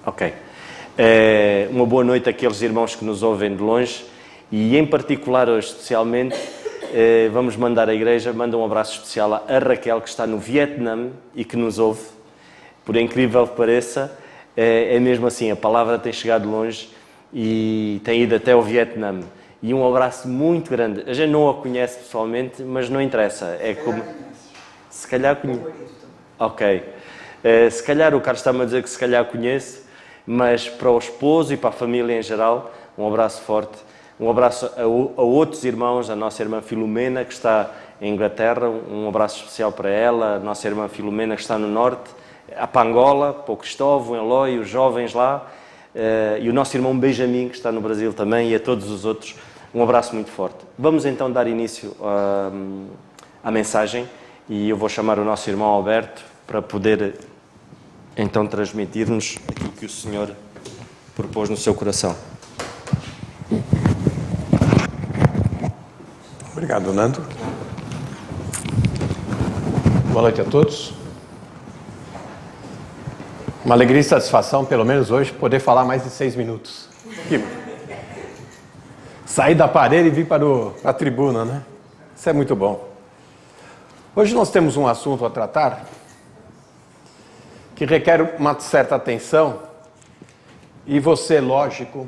Ok. Uma boa noite àqueles irmãos que nos ouvem de longe e, em particular, hoje, especialmente, vamos mandar à igreja, manda um abraço especial a Raquel, que está no Vietnã e que nos ouve. Por incrível que pareça, é mesmo assim, a palavra tem chegado longe e tem ido até o Vietnã. E um abraço muito grande. A gente não a conhece pessoalmente, mas não interessa. É como... Se calhar conhece. Ok. Se calhar o Carlos está-me a dizer que se calhar conhece, mas para o esposo e para a família em geral, um abraço forte. Um abraço a outros irmãos, a nossa irmã Filomena, que está em Inglaterra, um abraço especial para ela, a nossa irmã Filomena, que está no norte, a Pangola, para o Cristóvão, o Eloy, os jovens lá, e o nosso irmão Benjamin, que está no Brasil também, e a todos os outros, um abraço muito forte. Vamos então dar início à mensagem, e eu vou chamar o nosso irmão Alberto para poder então transmitir-nos aquilo que o Senhor propôs no seu coração. Obrigado, Nando. Boa noite a todos. Uma alegria e satisfação, pelo menos hoje, poder falar mais de 6 minutos. Sair da parede e vir para a tribuna, né? Isso é muito bom. Hoje nós temos um assunto a tratar que requer uma certa atenção e você, lógico,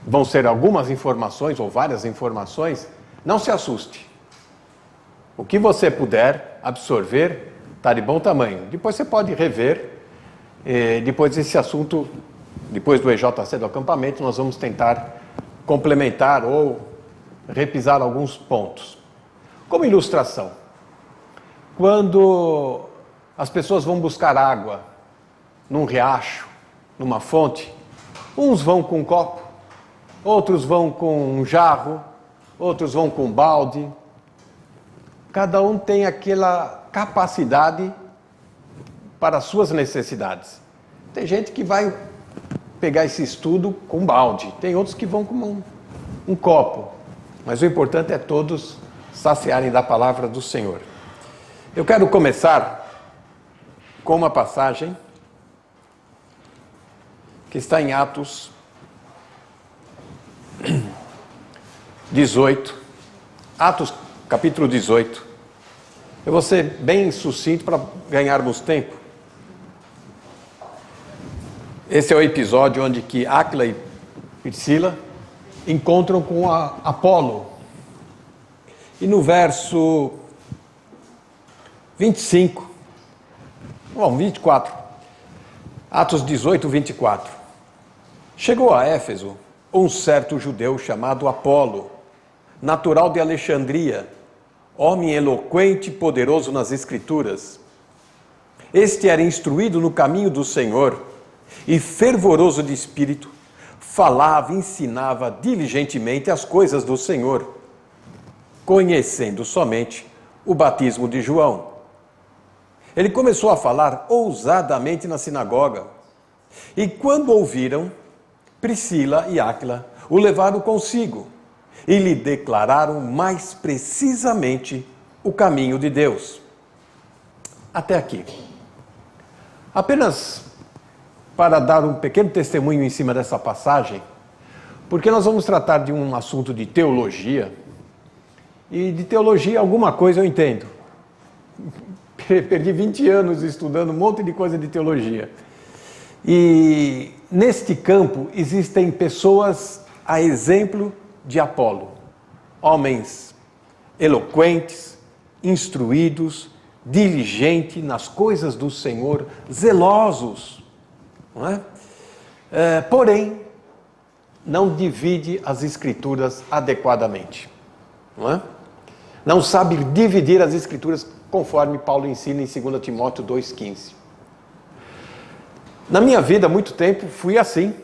vão ser algumas informações ou várias informações, não se assuste. O que você puder absorver está de bom tamanho. Depois você pode rever, depois desse assunto, depois do EJC do acampamento, nós vamos tentar complementar ou repisar alguns pontos. Como ilustração, quando as pessoas vão buscar água num riacho, numa fonte, uns vão com um copo, outros vão com um jarro, outros vão com um balde. Cada um tem aquela capacidade para as suas necessidades. Tem gente que vai pegar esse estudo com um balde, tem outros que vão com um copo. Mas o importante é todos saciarem da palavra do Senhor. Eu quero começar com uma passagem que está em Atos 18, Atos capítulo 18. Eu vou ser bem sucinto para ganharmos tempo. Esse é o episódio onde que Áquila e Priscila encontram com Apolo. E no verso 24, Atos 18, 24. Chegou a Éfeso um certo judeu chamado Apolo, natural de Alexandria, homem eloquente e poderoso nas Escrituras. Este era instruído no caminho do Senhor e fervoroso de espírito, falava e ensinava diligentemente as coisas do Senhor, conhecendo somente o batismo de João. Ele começou a falar ousadamente na sinagoga. E quando ouviram, Priscila e Áquila o levaram consigo e lhe declararam mais precisamente o caminho de Deus. Até aqui. Apenas para dar um pequeno testemunho em cima dessa passagem, porque nós vamos tratar de um assunto de teologia, e de teologia alguma coisa eu entendo. Perdi 20 anos estudando um monte de coisa de teologia. E neste campo existem pessoas a exemplo de Apolo. Homens eloquentes, instruídos, diligentes nas coisas do Senhor, zelosos. Não é? Porém, não divide as Escrituras adequadamente. Não é? Não sabe dividir as Escrituras conforme Paulo ensina em 2 Timóteo 2,15. Na minha vida, há muito tempo, fui assim.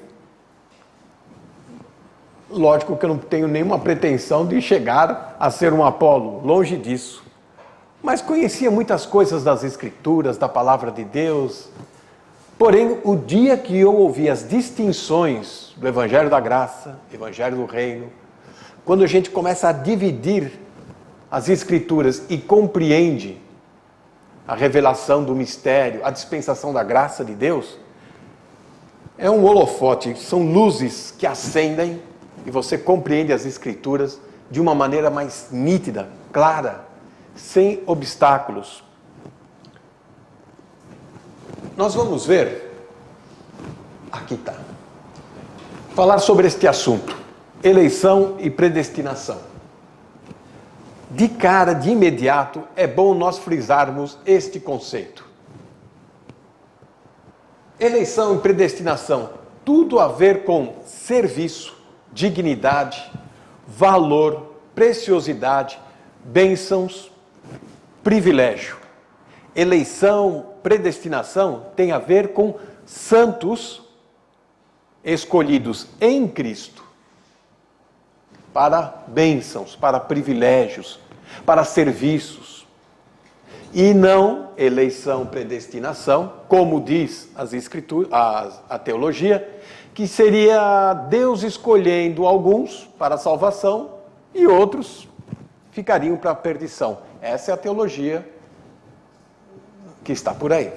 Lógico que eu não tenho nenhuma pretensão de chegar a ser um Apolo, longe disso. Mas conhecia muitas coisas das Escrituras, da Palavra de Deus. Porém, o dia que eu ouvi as distinções do Evangelho da Graça, Evangelho do Reino, quando a gente começa a dividir as Escrituras e compreende a revelação do mistério, a dispensação da graça de Deus, é um holofote, são luzes que acendem e você compreende as Escrituras de uma maneira mais nítida, clara, sem obstáculos. Nós vamos ver, aqui está, falar sobre este assunto, eleição e predestinação. De cara, de imediato, é bom nós frisarmos este conceito. Eleição e predestinação, tudo a ver com serviço, dignidade, valor, preciosidade, bênçãos, privilégio. Eleição, predestinação tem a ver com santos escolhidos em Cristo para bênçãos, para privilégios, para serviços. E não eleição, predestinação, como diz as Escrituras, a teologia, que seria Deus escolhendo alguns para a salvação e outros ficariam para a perdição. Essa é a teologia que está por aí.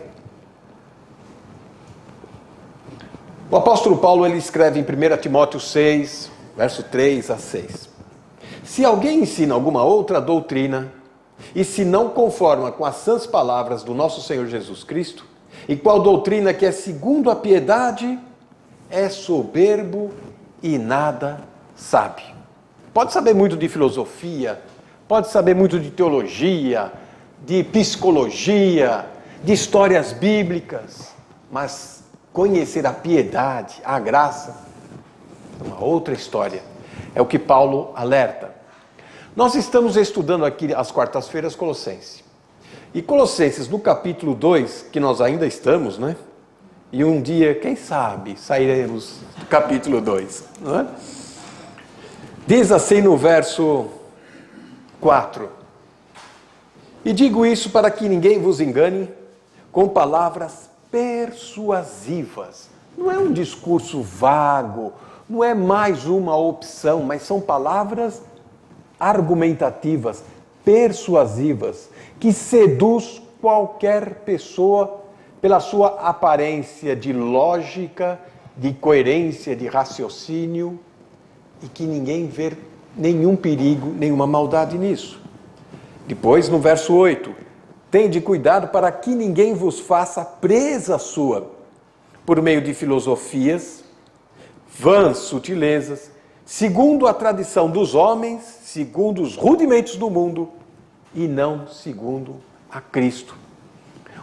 O apóstolo Paulo ele escreve em 1 Timóteo 6, verso 3 a 6. Se alguém ensina alguma outra doutrina, e se não conforma com as sãs palavras do nosso Senhor Jesus Cristo, e qual doutrina que é segundo a piedade, é soberbo e nada sabe. Pode saber muito de filosofia, pode saber muito de teologia, de psicologia, de histórias bíblicas, mas conhecer a piedade, a graça, é uma outra história. É o que Paulo alerta. Nós estamos estudando aqui às quartas-feiras Colossenses. E Colossenses, no capítulo 2, que nós ainda estamos, né? E um dia, quem sabe, sairemos do capítulo 2, não é? Diz assim no verso 4. E digo isso para que ninguém vos engane com palavras persuasivas. Não é um discurso vago, não é mais uma opção, mas são palavras argumentativas, persuasivas, que seduz qualquer pessoa pela sua aparência de lógica, de coerência, de raciocínio, e que ninguém vê nenhum perigo, nenhuma maldade nisso. Depois, no verso 8, tende cuidado para que ninguém vos faça presa sua, por meio de filosofias, vãs sutilezas, segundo a tradição dos homens, segundo os rudimentos do mundo, e não segundo a Cristo.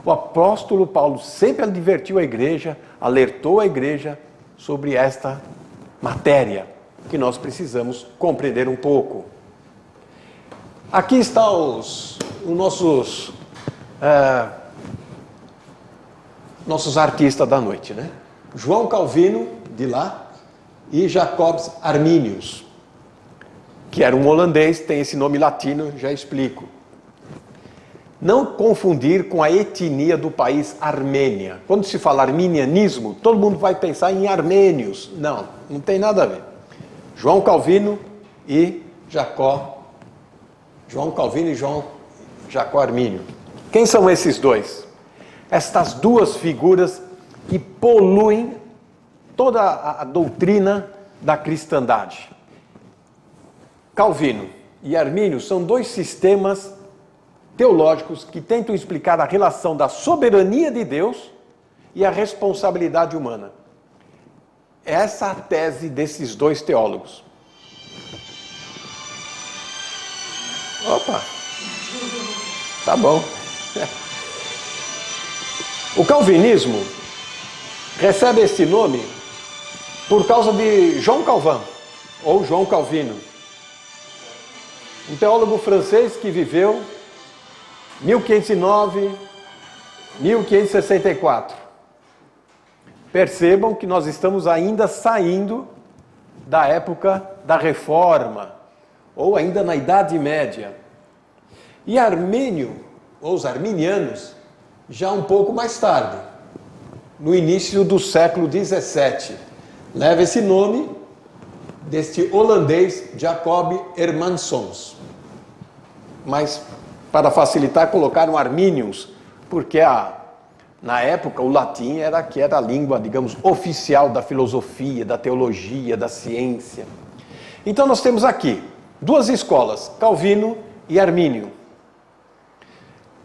O apóstolo Paulo sempre advertiu a igreja, alertou a igreja sobre esta matéria, que nós precisamos compreender um pouco. Aqui estão os nossos artistas da noite, né? João Calvino, de lá, e Jacobus Arminius, que era um holandês, tem esse nome latino, já explico. Não confundir com a etnia do país Armênia. Quando se fala arminianismo, todo mundo vai pensar em armênios. Não, não tem nada a ver. João Calvino e Jacó Armínio. Quem são esses dois? Estas duas figuras que poluem toda a doutrina da cristandade. Calvino e Armínio são dois sistemas teológicos que tentam explicar a relação da soberania de Deus e a responsabilidade humana. Essa é a tese desses dois teólogos. Opa! Tá bom. O calvinismo recebe esse nome por causa de João Calvin, ou João Calvino, um teólogo francês que viveu 1509, 1564. Percebam que nós estamos ainda saindo da época da Reforma, ou ainda na Idade Média. E Armênio, ou os arminianos, já um pouco mais tarde, no início do século XVII. Leva esse nome deste holandês Jacob Hermansons. Mas, para facilitar, colocaram Arminius, porque na época o latim era a língua, digamos, oficial da filosofia, da teologia, da ciência. Então nós temos aqui duas escolas, Calvino e Armínio.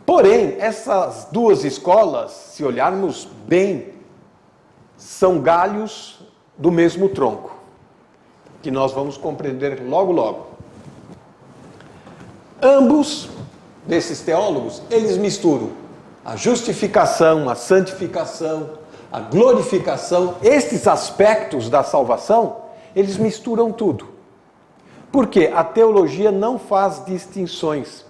Porém, essas duas escolas, se olharmos bem, são galhos do mesmo tronco, que nós vamos compreender logo, logo. Ambos desses teólogos, eles misturam a justificação, a santificação, a glorificação, estes aspectos da salvação, eles misturam tudo. Porque a teologia não faz distinções.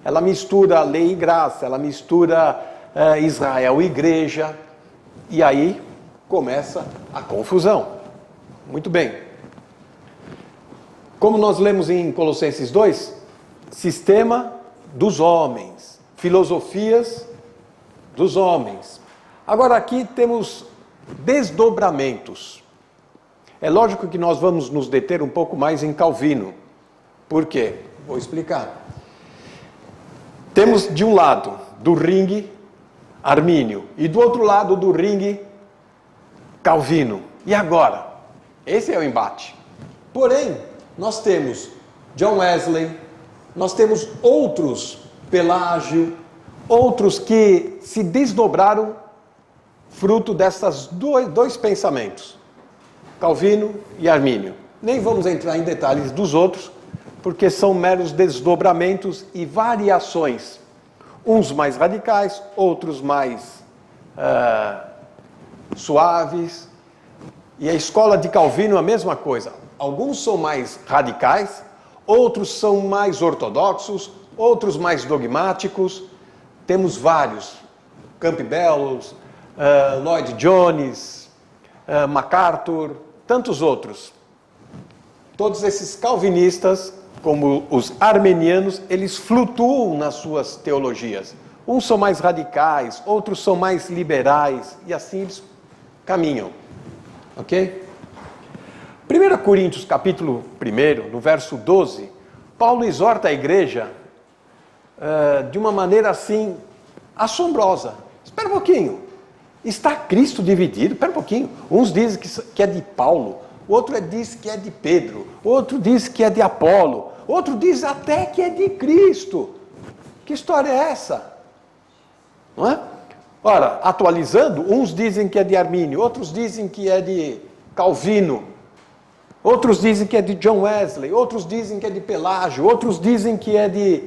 Ela mistura lei e graça, ela mistura Israel e igreja, e aí começa a confusão. Muito bem. Como nós lemos em Colossenses 2, sistema dos homens, filosofias dos homens. Agora aqui temos desdobramentos. É lógico que nós vamos nos deter um pouco mais em Calvino. Por quê? Vou explicar. Temos de um lado do ringue Armínio e do outro lado do ringue Calvino. E agora? Esse é o embate. Porém, nós temos John Wesley, nós temos outros, Pelágio, outros que se desdobraram fruto desses dois pensamentos, Calvino e Armínio. Nem vamos entrar em detalhes dos outros, porque são meros desdobramentos e variações. Uns mais radicais, outros mais suaves. E a escola de Calvino é a mesma coisa. Alguns são mais radicais, outros são mais ortodoxos, outros mais dogmáticos. Temos vários. Campbell, Lloyd Jones, MacArthur, tantos outros. Todos esses calvinistas, como os armenianos, eles flutuam nas suas teologias. Uns são mais radicais, outros são mais liberais, e assim eles caminham. Ok? 1 Coríntios, capítulo 1, no verso 12, Paulo exorta a igreja de uma maneira assim, assombrosa. Espera um pouquinho. Está Cristo dividido? Espera um pouquinho. Uns dizem que é de Paulo, outro diz que é de Pedro, outro diz que é de Apolo, outro diz até que é de Cristo. Que história é essa? Não é? Ora, atualizando, uns dizem que é de Armínio, outros dizem que é de Calvino, outros dizem que é de John Wesley, outros dizem que é de Pelágio, outros dizem que é de...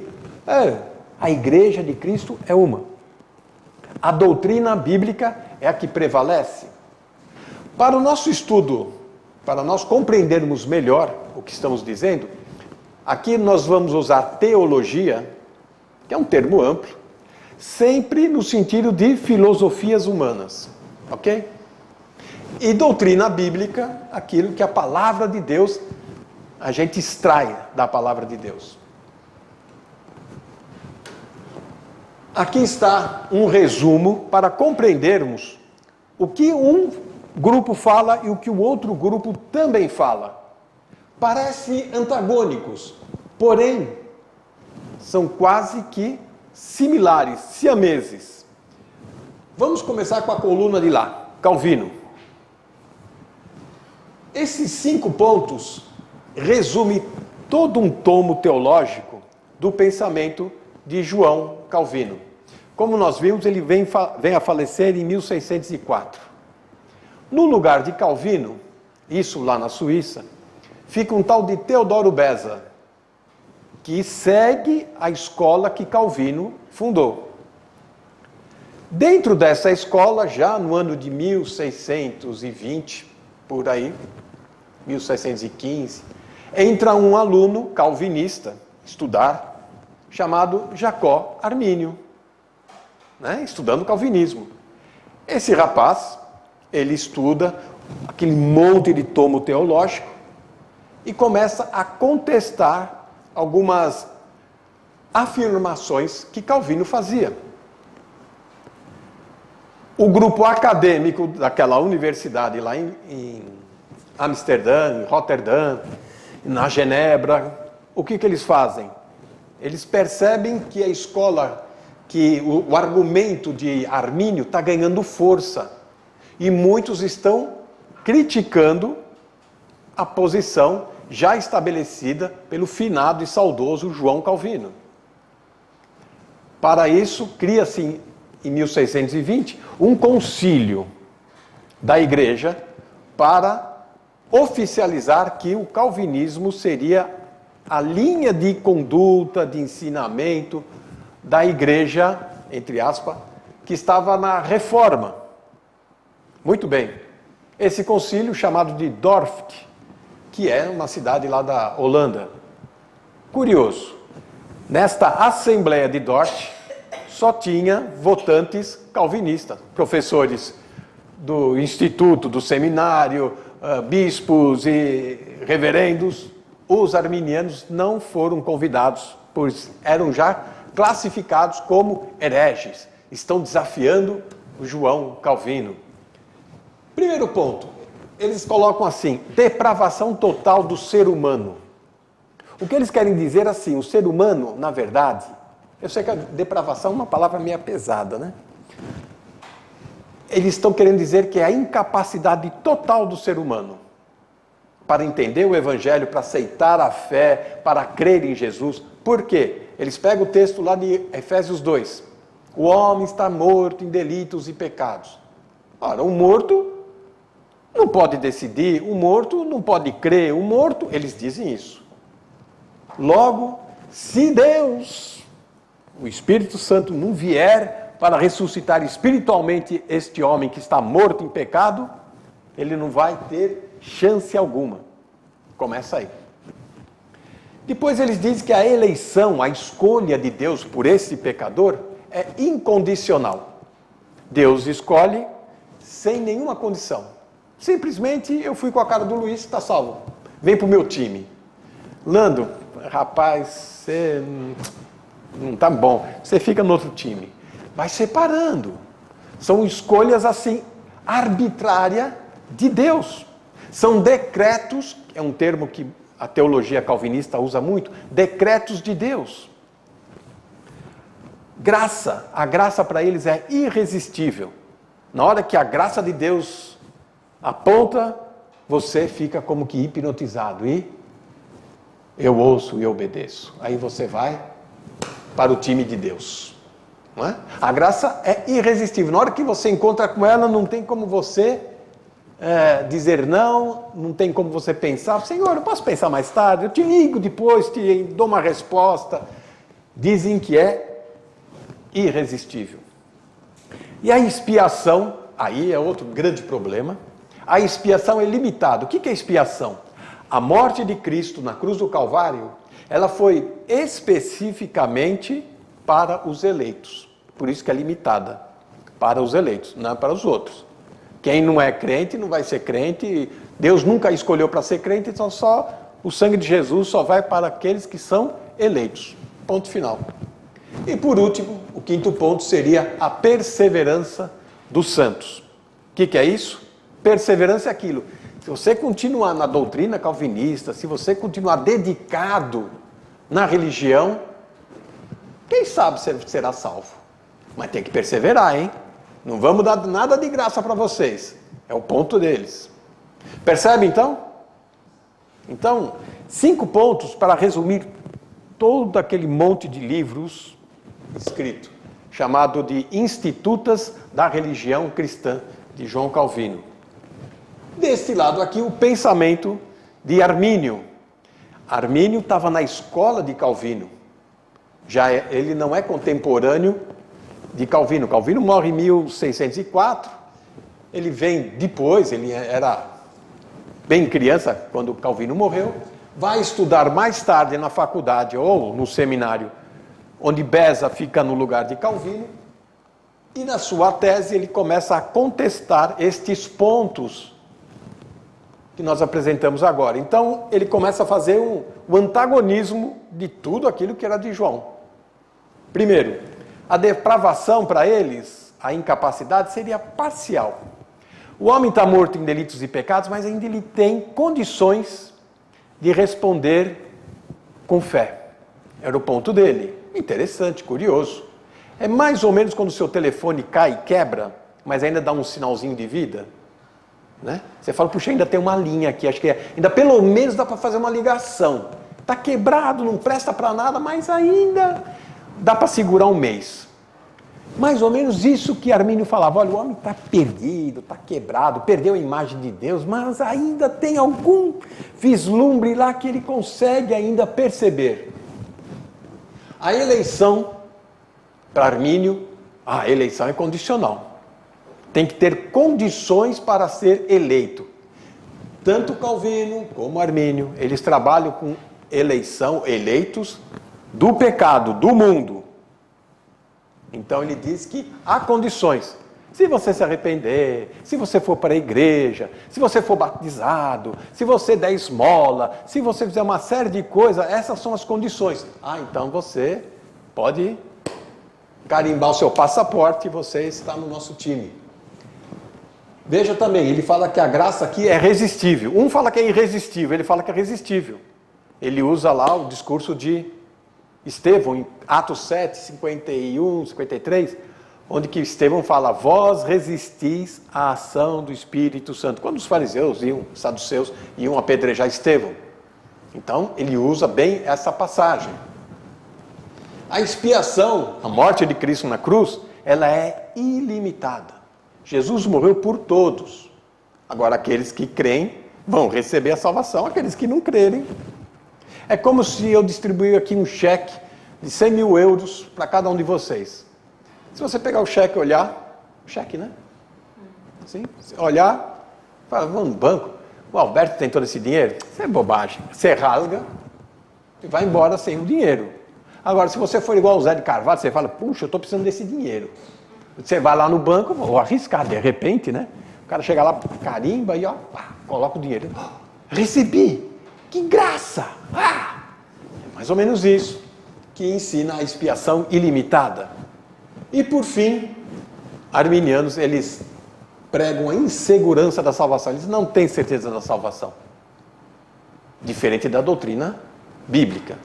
a igreja de Cristo é uma. A doutrina bíblica é a que prevalece. Para o nosso estudo, para nós compreendermos melhor o que estamos dizendo, aqui nós vamos usar teologia, que é um termo amplo, sempre no sentido de filosofias humanas, ok? E doutrina bíblica, aquilo que a palavra de Deus, a gente extrai da palavra de Deus. Aqui está um resumo para compreendermos o que um grupo fala e o que o outro grupo também fala. Parecem antagônicos, porém, são quase que similares, siameses. Vamos começar com a coluna de lá, Calvino. Esses 5 pontos resumem todo um tomo teológico do pensamento de João Calvino. Como nós vimos, ele vem a falecer em 1604. No lugar de Calvino, isso lá na Suíça, fica um tal de Teodoro Beza, que segue a escola que Calvino fundou. Dentro dessa escola, já no ano de 1620, por aí, 1615, entra um aluno calvinista estudar, chamado Jacó Armínio, estudando calvinismo. Esse rapaz, ele estuda aquele monte de tomo teológico e começa a contestar algumas afirmações que Calvino fazia. O grupo acadêmico daquela universidade lá em Amsterdã, em Roterdã, na Genebra, o que eles fazem? Eles percebem que a escola que o argumento de Armínio está ganhando força. E muitos estão criticando a posição já estabelecida pelo finado e saudoso João Calvino. Para isso, cria-se em 1620 um concílio da Igreja para oficializar que o calvinismo seria a linha de conduta, de ensinamento da Igreja, entre aspas, que estava na Reforma. Muito bem. Esse concílio, chamado de Dordrecht, que é uma cidade lá da Holanda. Curioso, nesta Assembleia de Dordrecht só tinha votantes calvinistas, professores do instituto, do seminário, bispos e reverendos. Os arminianos não foram convidados, pois eram já classificados como hereges. Estão desafiando o João Calvino. Primeiro ponto, eles colocam assim, depravação total do ser humano. O que eles querem dizer assim, o ser humano, na verdade, eu sei que a depravação é uma palavra meio pesada, né? Eles estão querendo dizer que é a incapacidade total do ser humano para entender o Evangelho, para aceitar a fé, para crer em Jesus. Por quê? Eles pegam o texto lá de Efésios 2. O homem está morto em delitos e pecados. Ora, um morto não pode decidir, um morto não pode crer, um morto, eles dizem isso. Logo, se Deus, o Espírito Santo, não vier para ressuscitar espiritualmente este homem que está morto em pecado, ele não vai ter chance alguma. Começa aí. Depois eles dizem que a eleição, a escolha de Deus por esse pecador é incondicional. Deus escolhe sem nenhuma condição. Simplesmente eu fui com a cara do Luiz, está salvo. Vem para o meu time. Lando, rapaz, você não está bom. Você fica no outro time. Vai separando. São escolhas assim, arbitrárias de Deus. São decretos, é um termo que a teologia calvinista usa muito, decretos de Deus. Graça, a graça para eles é irresistível. Na hora que a graça de Deus aponta, você fica como que hipnotizado e eu ouço e obedeço. Aí você vai para o time de Deus. Não é? A graça é irresistível. Na hora que você encontra com ela, não tem como você dizer não, não tem como você pensar, Senhor, eu posso pensar mais tarde, eu te ligo depois, te dou uma resposta. Dizem que é irresistível. E a expiação, aí é outro grande problema, a expiação é limitada. O que é expiação? A morte de Cristo na cruz do Calvário, ela foi especificamente para os eleitos. Por isso que é limitada para os eleitos, não é para os outros. Quem não é crente não vai ser crente. Deus nunca escolheu para ser crente, então só o sangue de Jesus só vai para aqueles que são eleitos. Ponto final. E por último, o quinto ponto seria a perseverança dos santos. O que é isso? Perseverança é aquilo. Se você continuar na doutrina calvinista, se você continuar dedicado na religião, quem sabe você será salvo. Mas tem que perseverar, hein? Não vamos dar nada de graça para vocês. É o ponto deles. Percebe, então? Então, 5 pontos para resumir todo aquele monte de livros escrito, chamado de Institutas da Religião Cristã, de João Calvino. Deste lado aqui, o pensamento de Armínio. Armínio estava na escola de Calvino. Ele não é contemporâneo de Calvino. Calvino morre em 1604. Ele vem depois, ele era bem criança quando Calvino morreu. Vai estudar mais tarde na faculdade ou no seminário, onde Beza fica no lugar de Calvino. E na sua tese ele começa a contestar estes pontos que nós apresentamos agora. Então ele começa a fazer o antagonismo de tudo aquilo que era de João. Primeiro, a depravação para eles, a incapacidade, seria parcial. O homem está morto em delitos e pecados, mas ainda ele tem condições de responder com fé. Era o ponto dele. Interessante, curioso. É mais ou menos quando o seu telefone cai e quebra, mas ainda dá um sinalzinho de vida. Né? Você fala, puxa, ainda tem uma linha aqui, acho que ainda pelo menos dá para fazer uma ligação. Está quebrado, não presta para nada, mas ainda dá para segurar um mês. Mais ou menos isso que Armínio falava. Olha, o homem está perdido, está quebrado, perdeu a imagem de Deus, mas ainda tem algum vislumbre lá que ele consegue ainda perceber. A eleição, para Armínio, a eleição é condicional. Tem que ter condições para ser eleito. Tanto Calvino como Armínio, eles trabalham com eleitos do pecado, do mundo. Então ele diz que há condições. Se você se arrepender, se você for para a igreja, se você for batizado, se você der esmola, se você fizer uma série de coisas, essas são as condições. Então você pode carimbar o seu passaporte e você está no nosso time. Veja também, ele fala que a graça aqui é resistível. Um fala que é irresistível, ele fala que é resistível. Ele usa lá o discurso de Estevão, em Atos 7, 51, 53, onde que Estevão fala, vós resistis à ação do Espírito Santo. Quando os fariseus os saduceus iam apedrejar Estevão. Então, ele usa bem essa passagem. A expiação, a morte de Cristo na cruz, ela é ilimitada. Jesus morreu por todos. Agora, aqueles que creem vão receber a salvação, aqueles que não crerem. É como se eu distribuir aqui um cheque de 100 mil euros para cada um de vocês. Se você pegar o cheque e olhar, cheque, né? Assim, olhar, fala, vamos no banco, o Alberto tem todo esse dinheiro? Isso é bobagem. Você rasga e vai embora sem o dinheiro. Agora, se você for igual o Zé de Carvalho, você fala, puxa, eu estou precisando desse dinheiro. Você vai lá no banco, vou arriscar, de repente, né? O cara chega lá, carimba e ó, pá, coloca o dinheiro. Recebi! Que graça! É mais ou menos isso que ensina a expiação ilimitada. E por fim, arminianos, eles pregam a insegurança da salvação. Eles não têm certeza da salvação. Diferente da doutrina bíblica.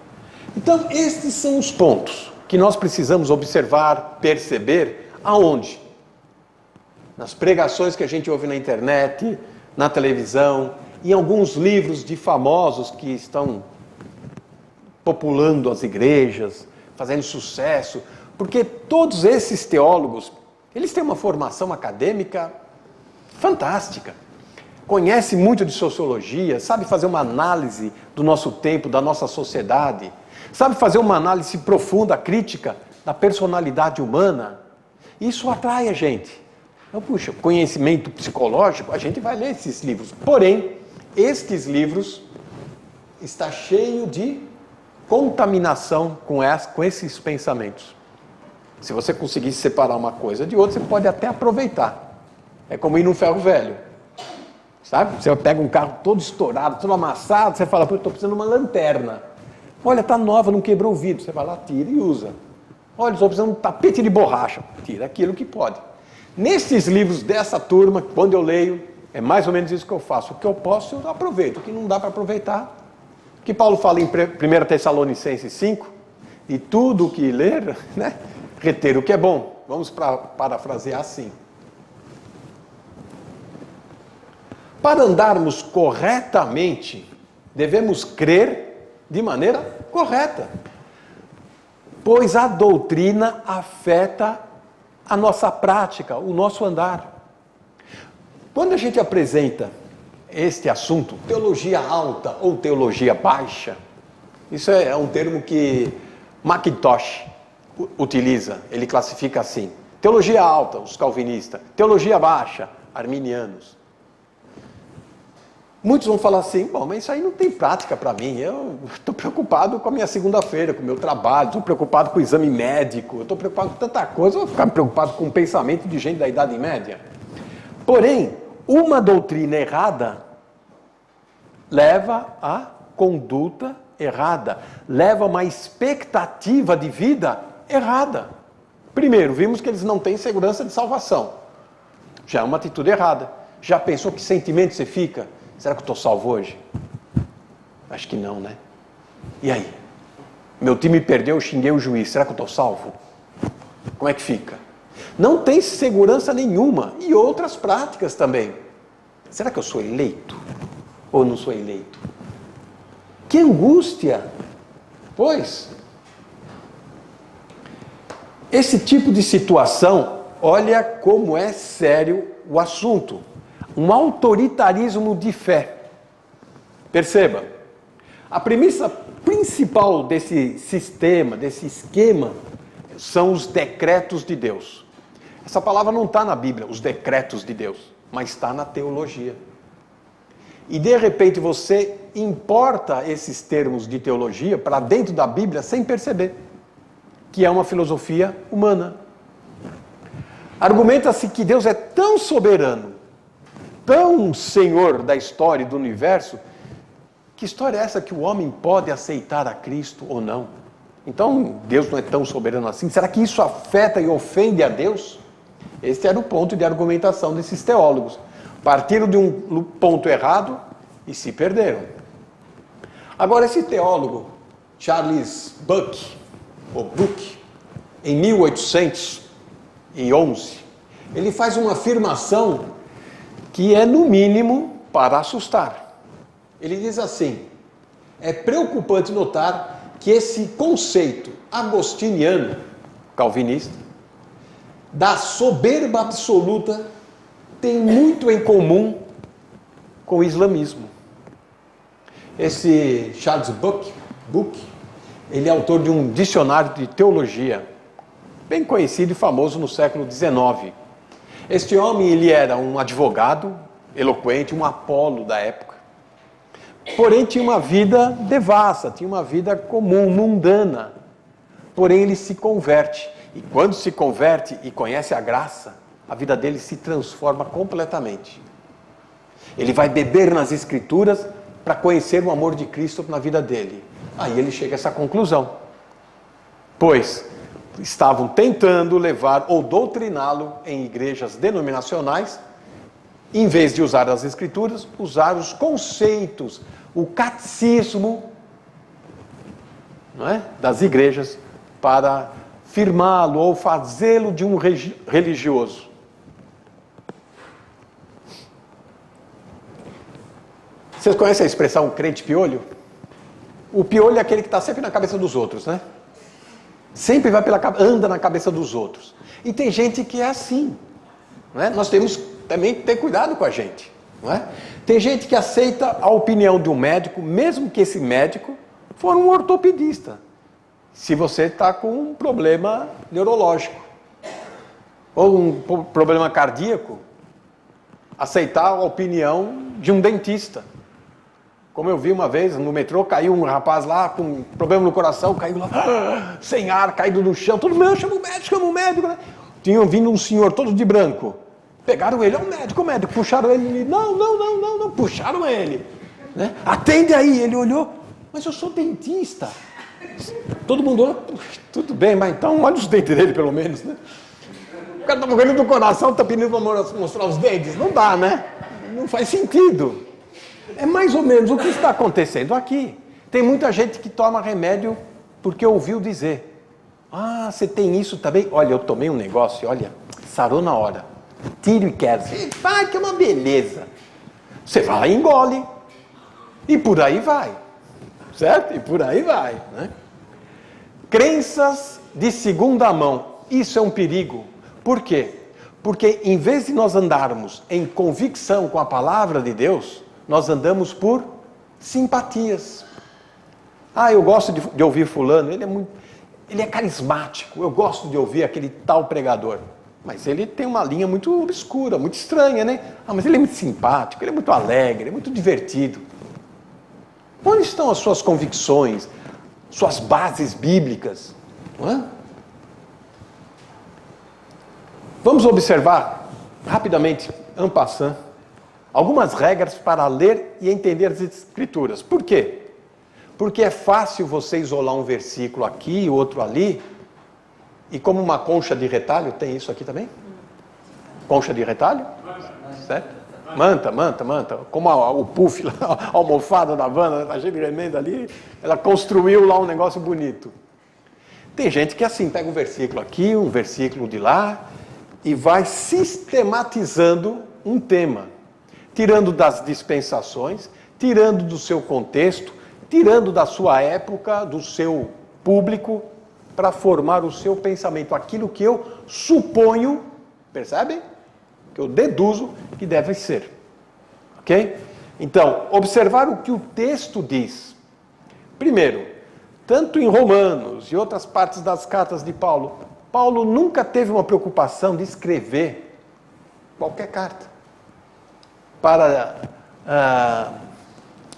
Então, estes são os pontos que nós precisamos observar, perceber, aonde? Nas pregações que a gente ouve na internet, na televisão, em alguns livros de famosos que estão populando as igrejas, fazendo sucesso, porque todos esses teólogos, eles têm uma formação acadêmica fantástica, conhecem muito de sociologia, sabe fazer uma análise do nosso tempo, da nossa sociedade, sabe fazer uma análise profunda, crítica da personalidade humana. Isso atrai a gente. Então, puxa, conhecimento psicológico, a gente vai ler esses livros. Porém, estes livros está cheio de contaminação com esses pensamentos. Se você conseguir separar uma coisa de outra, você pode até aproveitar. É como ir num ferro velho. Sabe? Você pega um carro todo estourado, todo amassado, você fala, pô, eu estou precisando de uma lanterna. Olha, está nova, não quebrou o vidro. Você vai lá, tira e usa. Olha, estou precisando de um tapete de borracha. Tira aquilo que pode. Nesses livros dessa turma, quando eu leio, é mais ou menos isso que eu faço. O que eu posso, eu aproveito. O que não dá para aproveitar. O que Paulo fala em 1 Tessalonicenses 5, e tudo o que ler, né, reter o que é bom. Vamos parafrasear assim. Para andarmos corretamente, devemos crer de maneira correta. Pois a doutrina afeta a nossa prática, o nosso andar. Quando a gente apresenta este assunto, teologia alta ou teologia baixa, isso é um termo que Mackintosh utiliza, ele classifica assim. Teologia alta, os calvinistas. Teologia baixa, arminianos. Muitos vão falar assim, bom, mas isso aí não tem prática para mim, eu estou preocupado com a minha segunda-feira, com o meu trabalho, estou preocupado com o exame médico, estou preocupado com tanta coisa, eu vou ficar preocupado com o pensamento de gente da Idade Média. Porém, uma doutrina errada leva a conduta errada, leva a uma expectativa de vida errada. Primeiro, vimos que eles não têm segurança de salvação. Já é uma atitude errada. Já pensou que sentimento você fica? Será que eu estou salvo hoje? Acho que não, né? E aí? Meu time perdeu, eu xinguei o juiz. Será que eu estou salvo? Como é que fica? Não tem segurança nenhuma. E outras práticas também. Será que eu sou eleito? Ou não sou eleito? Que angústia! Pois, esse tipo de situação, olha como é sério o assunto. Um autoritarismo de fé. Perceba, a premissa principal desse sistema, desse esquema, são os decretos de Deus. Essa palavra não está na Bíblia, os decretos de Deus, mas está na teologia. E de repente você importa esses termos de teologia para dentro da Bíblia sem perceber que é uma filosofia humana. Argumenta-se que Deus é tão soberano, tão senhor da história e do universo. Que história é essa que o homem pode aceitar a Cristo ou não? Então, Deus não é tão soberano assim? Será que isso afeta e ofende a Deus? Esse era o ponto de argumentação desses teólogos. Partiram de um ponto errado e se perderam. Agora, esse teólogo, Charles Buck, em 1811, ele faz uma afirmação que é, no mínimo, para assustar. Ele diz assim: é preocupante notar que esse conceito agostiniano, calvinista, da soberba absoluta, tem muito em comum com o islamismo. Esse Charles Buck, ele é autor de um dicionário de teologia, bem conhecido e famoso no século XIX. Este homem, ele era um advogado eloquente, um Apolo da época. Porém, tinha uma vida devassa, tinha uma vida comum, mundana. Porém, ele se converte. E quando se converte e conhece a graça, a vida dele se transforma completamente. Ele vai beber nas Escrituras para conhecer o amor de Cristo na vida dele. Aí ele chega a essa conclusão. Pois estavam tentando levar ou doutriná-lo em igrejas denominacionais, em vez de usar as Escrituras, usar os conceitos, o catecismo, não é, das igrejas para firmá-lo ou fazê-lo de um religioso. Vocês conhecem a expressão crente piolho? O piolho é aquele que está sempre na cabeça dos outros, né? Sempre vai anda na cabeça dos outros. E tem gente que é assim, não é? Nós temos também que ter cuidado com a gente, não é? Tem gente que aceita a opinião de um médico, mesmo que esse médico for um ortopedista. Se você está com um problema neurológico ou um problema cardíaco, aceitar a opinião de um dentista. Como eu vi uma vez no metrô, caiu um rapaz lá com problema no coração, caiu lá, sem ar, caído no chão. Todo mundo, chama o médico, né? Tinham vindo um senhor todo de branco. Pegaram ele, o médico, puxaram ele. Não, puxaram ele. Né? Atende aí, ele olhou, mas eu sou dentista. Todo mundo olhou, tudo bem, mas então olha os dentes dele pelo menos, né? O cara tá morrendo do coração, tá pedindo para mostrar os dentes. Não dá, né? Não faz sentido. É mais ou menos o que está acontecendo aqui. Tem muita gente que toma remédio porque ouviu dizer. Ah, você tem isso também? Olha, eu tomei um negócio, olha, sarou na hora. Tiro e quero. Vai, que é uma beleza. Você vai e engole. E por aí vai. Certo? E por aí vai. Né? Crenças de segunda mão. Isso é um perigo. Por quê? Porque em vez de nós andarmos em convicção com a palavra de Deus, nós andamos por simpatias. Ah, eu gosto de ouvir fulano, ele é carismático, eu gosto de ouvir aquele tal pregador. Mas ele tem uma linha muito obscura, muito estranha, né? Ah, mas ele é muito simpático, ele é muito alegre, ele é muito divertido. Onde estão as suas convicções, suas bases bíblicas? Não é? Vamos observar rapidamente, en passant, algumas regras para ler e entender as Escrituras. Por quê? Porque é fácil você isolar um versículo aqui, outro ali, e como uma concha de retalho, tem isso aqui também? Concha de retalho? Certo? Manta. Como o puff, a almofada da Wanda, está cheio de remenda ali, ela construiu lá um negócio bonito. Tem gente que assim, pega um versículo aqui, um versículo de lá, e vai sistematizando um tema, tirando das dispensações, tirando do seu contexto, tirando da sua época, do seu público, para formar o seu pensamento, aquilo que eu suponho, percebem? Que eu deduzo que deve ser. Ok? Então, observar o que o texto diz. Primeiro, tanto em Romanos e outras partes das cartas de Paulo, Paulo nunca teve uma preocupação de escrever qualquer carta para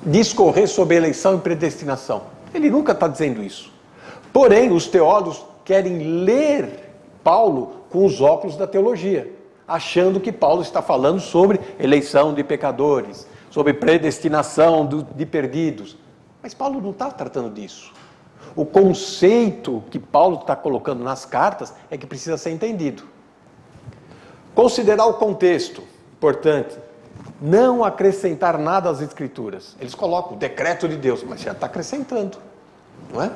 discorrer sobre eleição e predestinação. Ele nunca está dizendo isso. Porém, os teólogos querem ler Paulo com os óculos da teologia, achando que Paulo está falando sobre eleição de pecadores, sobre predestinação de perdidos. Mas Paulo não está tratando disso. O conceito que Paulo está colocando nas cartas é que precisa ser entendido. Considerar o contexto, importante. Não acrescentar nada às Escrituras. Eles colocam o decreto de Deus, mas já está acrescentando, não é?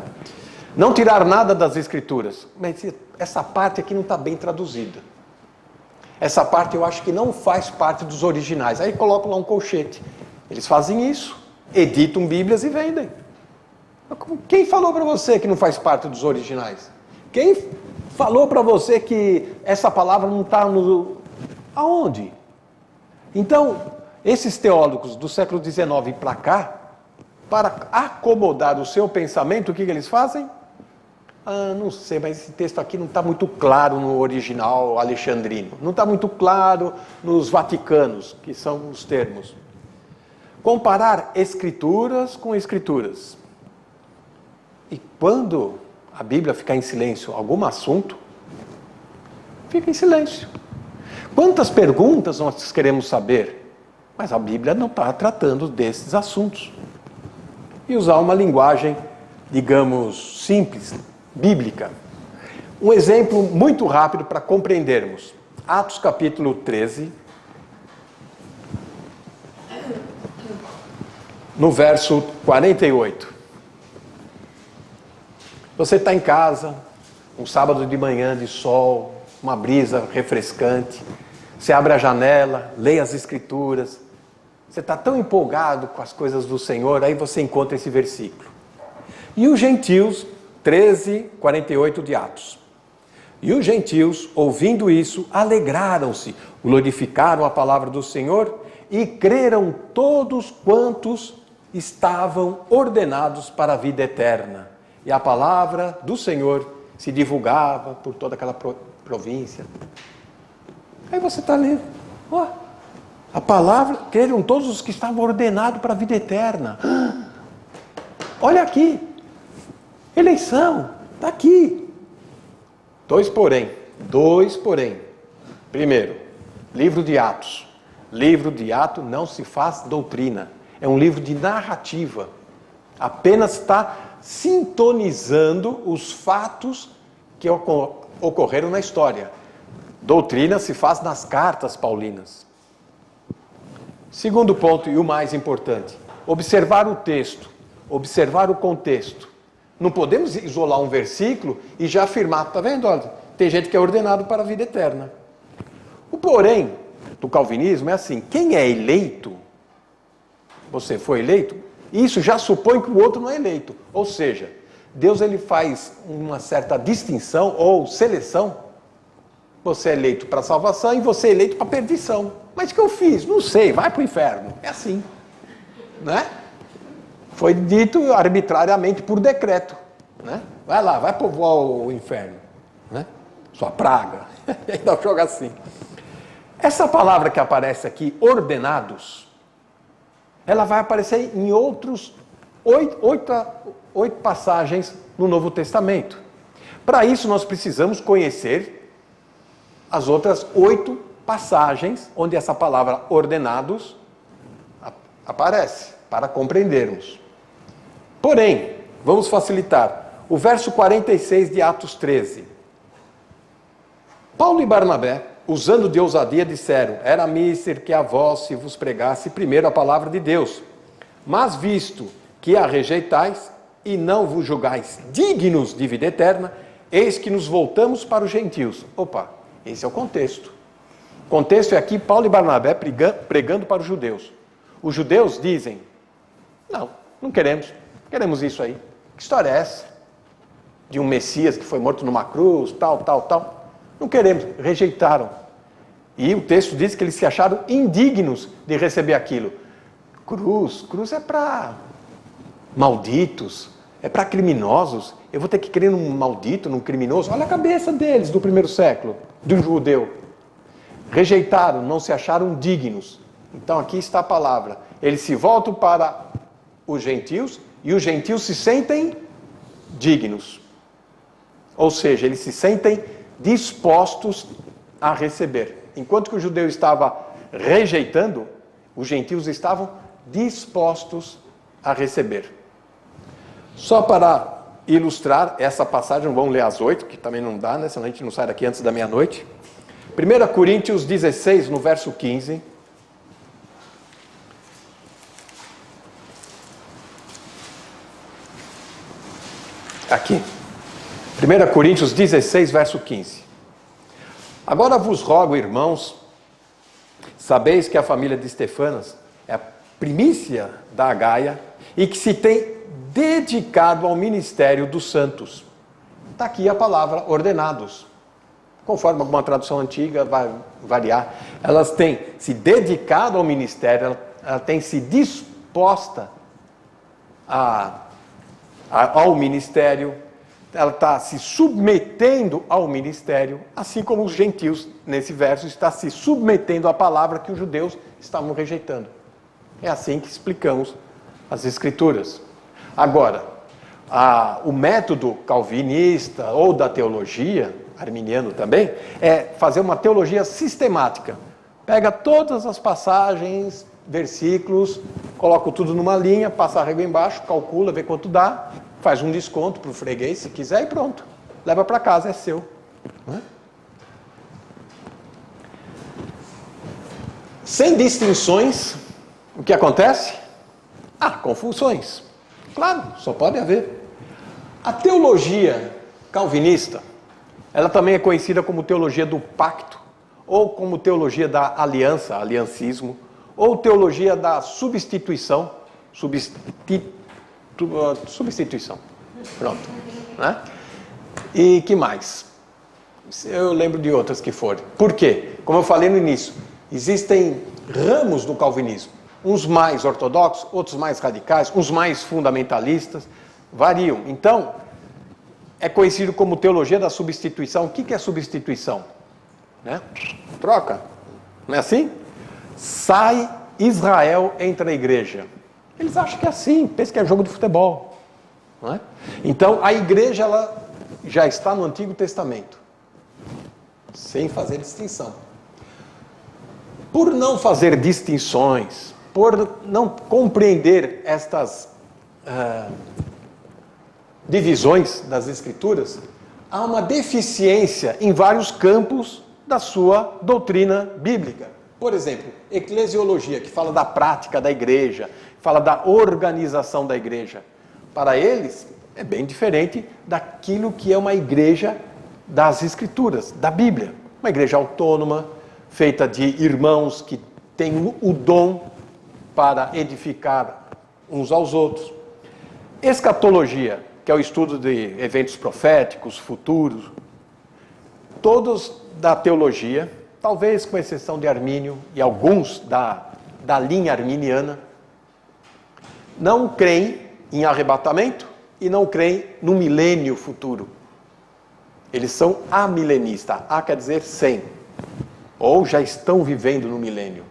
Não tirar nada das Escrituras. Mas essa parte aqui não está bem traduzida. Essa parte eu acho que não faz parte dos originais. Aí colocam lá um colchete. Eles fazem isso, editam Bíblias e vendem. Quem falou para você que não faz parte dos originais? Quem falou para você que essa palavra não está no... Aonde? Então, esses teólogos do século XIX para cá, para acomodar o seu pensamento, o que eles fazem? Não sei, mas esse texto aqui não está muito claro no original alexandrino. Não está muito claro nos vaticanos, que são os termos. Comparar escrituras com escrituras. E quando a Bíblia ficar em silêncio algum assunto, fica em silêncio. Quantas perguntas nós queremos saber? Mas a Bíblia não está tratando desses assuntos. E usar uma linguagem, digamos, simples, bíblica. Um exemplo muito rápido para compreendermos. Atos capítulo 13, no verso 48. Você está em casa, um sábado de manhã de sol, uma brisa refrescante, você abre a janela, lê as Escrituras, você está tão empolgado com as coisas do Senhor, aí você encontra esse versículo. E os gentios, 13, 48 de Atos. E os gentios, ouvindo isso, alegraram-se, glorificaram a palavra do Senhor e creram todos quantos estavam ordenados para a vida eterna. E a palavra do Senhor se divulgava por toda aquela província. Aí você está lendo, a palavra, creram todos os que estavam ordenados para a vida eterna. Olha aqui, eleição, está aqui. Dois porém. Primeiro, livro de Atos. Livro de Atos não se faz doutrina. É um livro de narrativa. Apenas está sintonizando os fatos que ocorreram na história. Doutrina se faz nas cartas paulinas. Segundo ponto, e o mais importante, observar o texto, observar o contexto. Não podemos isolar um versículo e já afirmar, está vendo? Olha, tem gente que é ordenado para a vida eterna. O porém do calvinismo é assim, quem é eleito, você foi eleito, isso já supõe que o outro não é eleito. Ou seja, Deus ele faz uma certa distinção ou seleção. Você é eleito para a salvação e você é eleito para a perdição. Mas o que eu fiz? Não sei, vai para o inferno. É assim, né? Foi dito arbitrariamente por decreto, né? Vai lá, vai povoar o inferno, né? Sua praga. Ainda joga assim. Essa palavra que aparece aqui, ordenados, ela vai aparecer em outros oito passagens no Novo Testamento. Para isso nós precisamos conhecer as outras 8 passagens onde essa palavra ordenados aparece, para compreendermos. Porém, vamos facilitar. O verso 46 de Atos 13. Paulo e Barnabé, usando de ousadia, disseram: era míster que a vós se vos pregasse primeiro a palavra de Deus. Mas visto que a rejeitais e não vos julgais dignos de vida eterna, eis que nos voltamos para os gentios. Opa, esse é o contexto. O contexto é aqui Paulo e Barnabé pregando para os judeus. Os judeus dizem, não queremos isso aí. Que história é essa? De um Messias que foi morto numa cruz, tal. Não queremos, rejeitaram. E o texto diz que eles se acharam indignos de receber aquilo. Cruz é para malditos, é para criminosos. Eu vou ter que crer num maldito, num criminoso? Olha a cabeça deles do primeiro século, do judeu. Rejeitaram, não se acharam dignos. Então aqui está a palavra. Eles se voltam para os gentios e os gentios se sentem dignos. Ou seja, eles se sentem dispostos a receber. Enquanto que o judeu estava rejeitando, os gentios estavam dispostos a receber. Só para ilustrar essa passagem, vamos ler as 8, que também não dá, né? Senão a gente não sai daqui antes da meia-noite. 1 Coríntios 16, no verso 15. Aqui. 1 Coríntios 16, verso 15. Agora vos rogo, irmãos, sabeis que a família de Estefanas é a primícia da Gaia e que se tem dedicado ao ministério dos santos. Está aqui a palavra ordenados. Conforme alguma tradução antiga vai variar. Elas têm se dedicado ao ministério, ela tem se disposta ao ministério, ela está se submetendo ao ministério, assim como os gentios, nesse verso, está se submetendo à palavra que os judeus estavam rejeitando. É assim que explicamos as Escrituras. Agora, o método calvinista ou da teologia, arminiano também, é fazer uma teologia sistemática. Pega todas as passagens, versículos, coloca tudo numa linha, passa a régua embaixo, calcula, vê quanto dá, faz um desconto para o freguês, se quiser, e pronto. Leva para casa, é seu. Não é? Sem distinções, o que acontece? Confusões. Claro, só pode haver. A teologia calvinista, ela também é conhecida como teologia do pacto, ou como teologia da aliança, aliancismo, ou teologia da substituição, substituição. Pronto. Né? E que mais? Eu lembro de outras que foram. Por quê? Como eu falei no início, existem ramos do calvinismo. Uns mais ortodoxos, outros mais radicais, uns mais fundamentalistas, variam. Então, é conhecido como teologia da substituição. O que é substituição? Né? Troca. Não é assim? Sai Israel, entra a igreja. Eles acham que é assim, pensam que é jogo de futebol. Não é? Então, a igreja ela já está no Antigo Testamento, sem fazer distinção. Por não fazer distinções, por não compreender estas divisões das Escrituras, há uma deficiência em vários campos da sua doutrina bíblica. Por exemplo, eclesiologia, que fala da prática da igreja, fala da organização da igreja. Para eles, é bem diferente daquilo que é uma igreja das Escrituras, da Bíblia. Uma igreja autônoma, feita de irmãos que têm o dom para edificar uns aos outros. Escatologia, que é o estudo de eventos proféticos, futuros. Todos da teologia, talvez com exceção de Armínio e alguns da linha arminiana, não creem em arrebatamento e não creem no milênio futuro. Eles são amilenistas. A quer dizer 100. Ou já estão vivendo no milênio.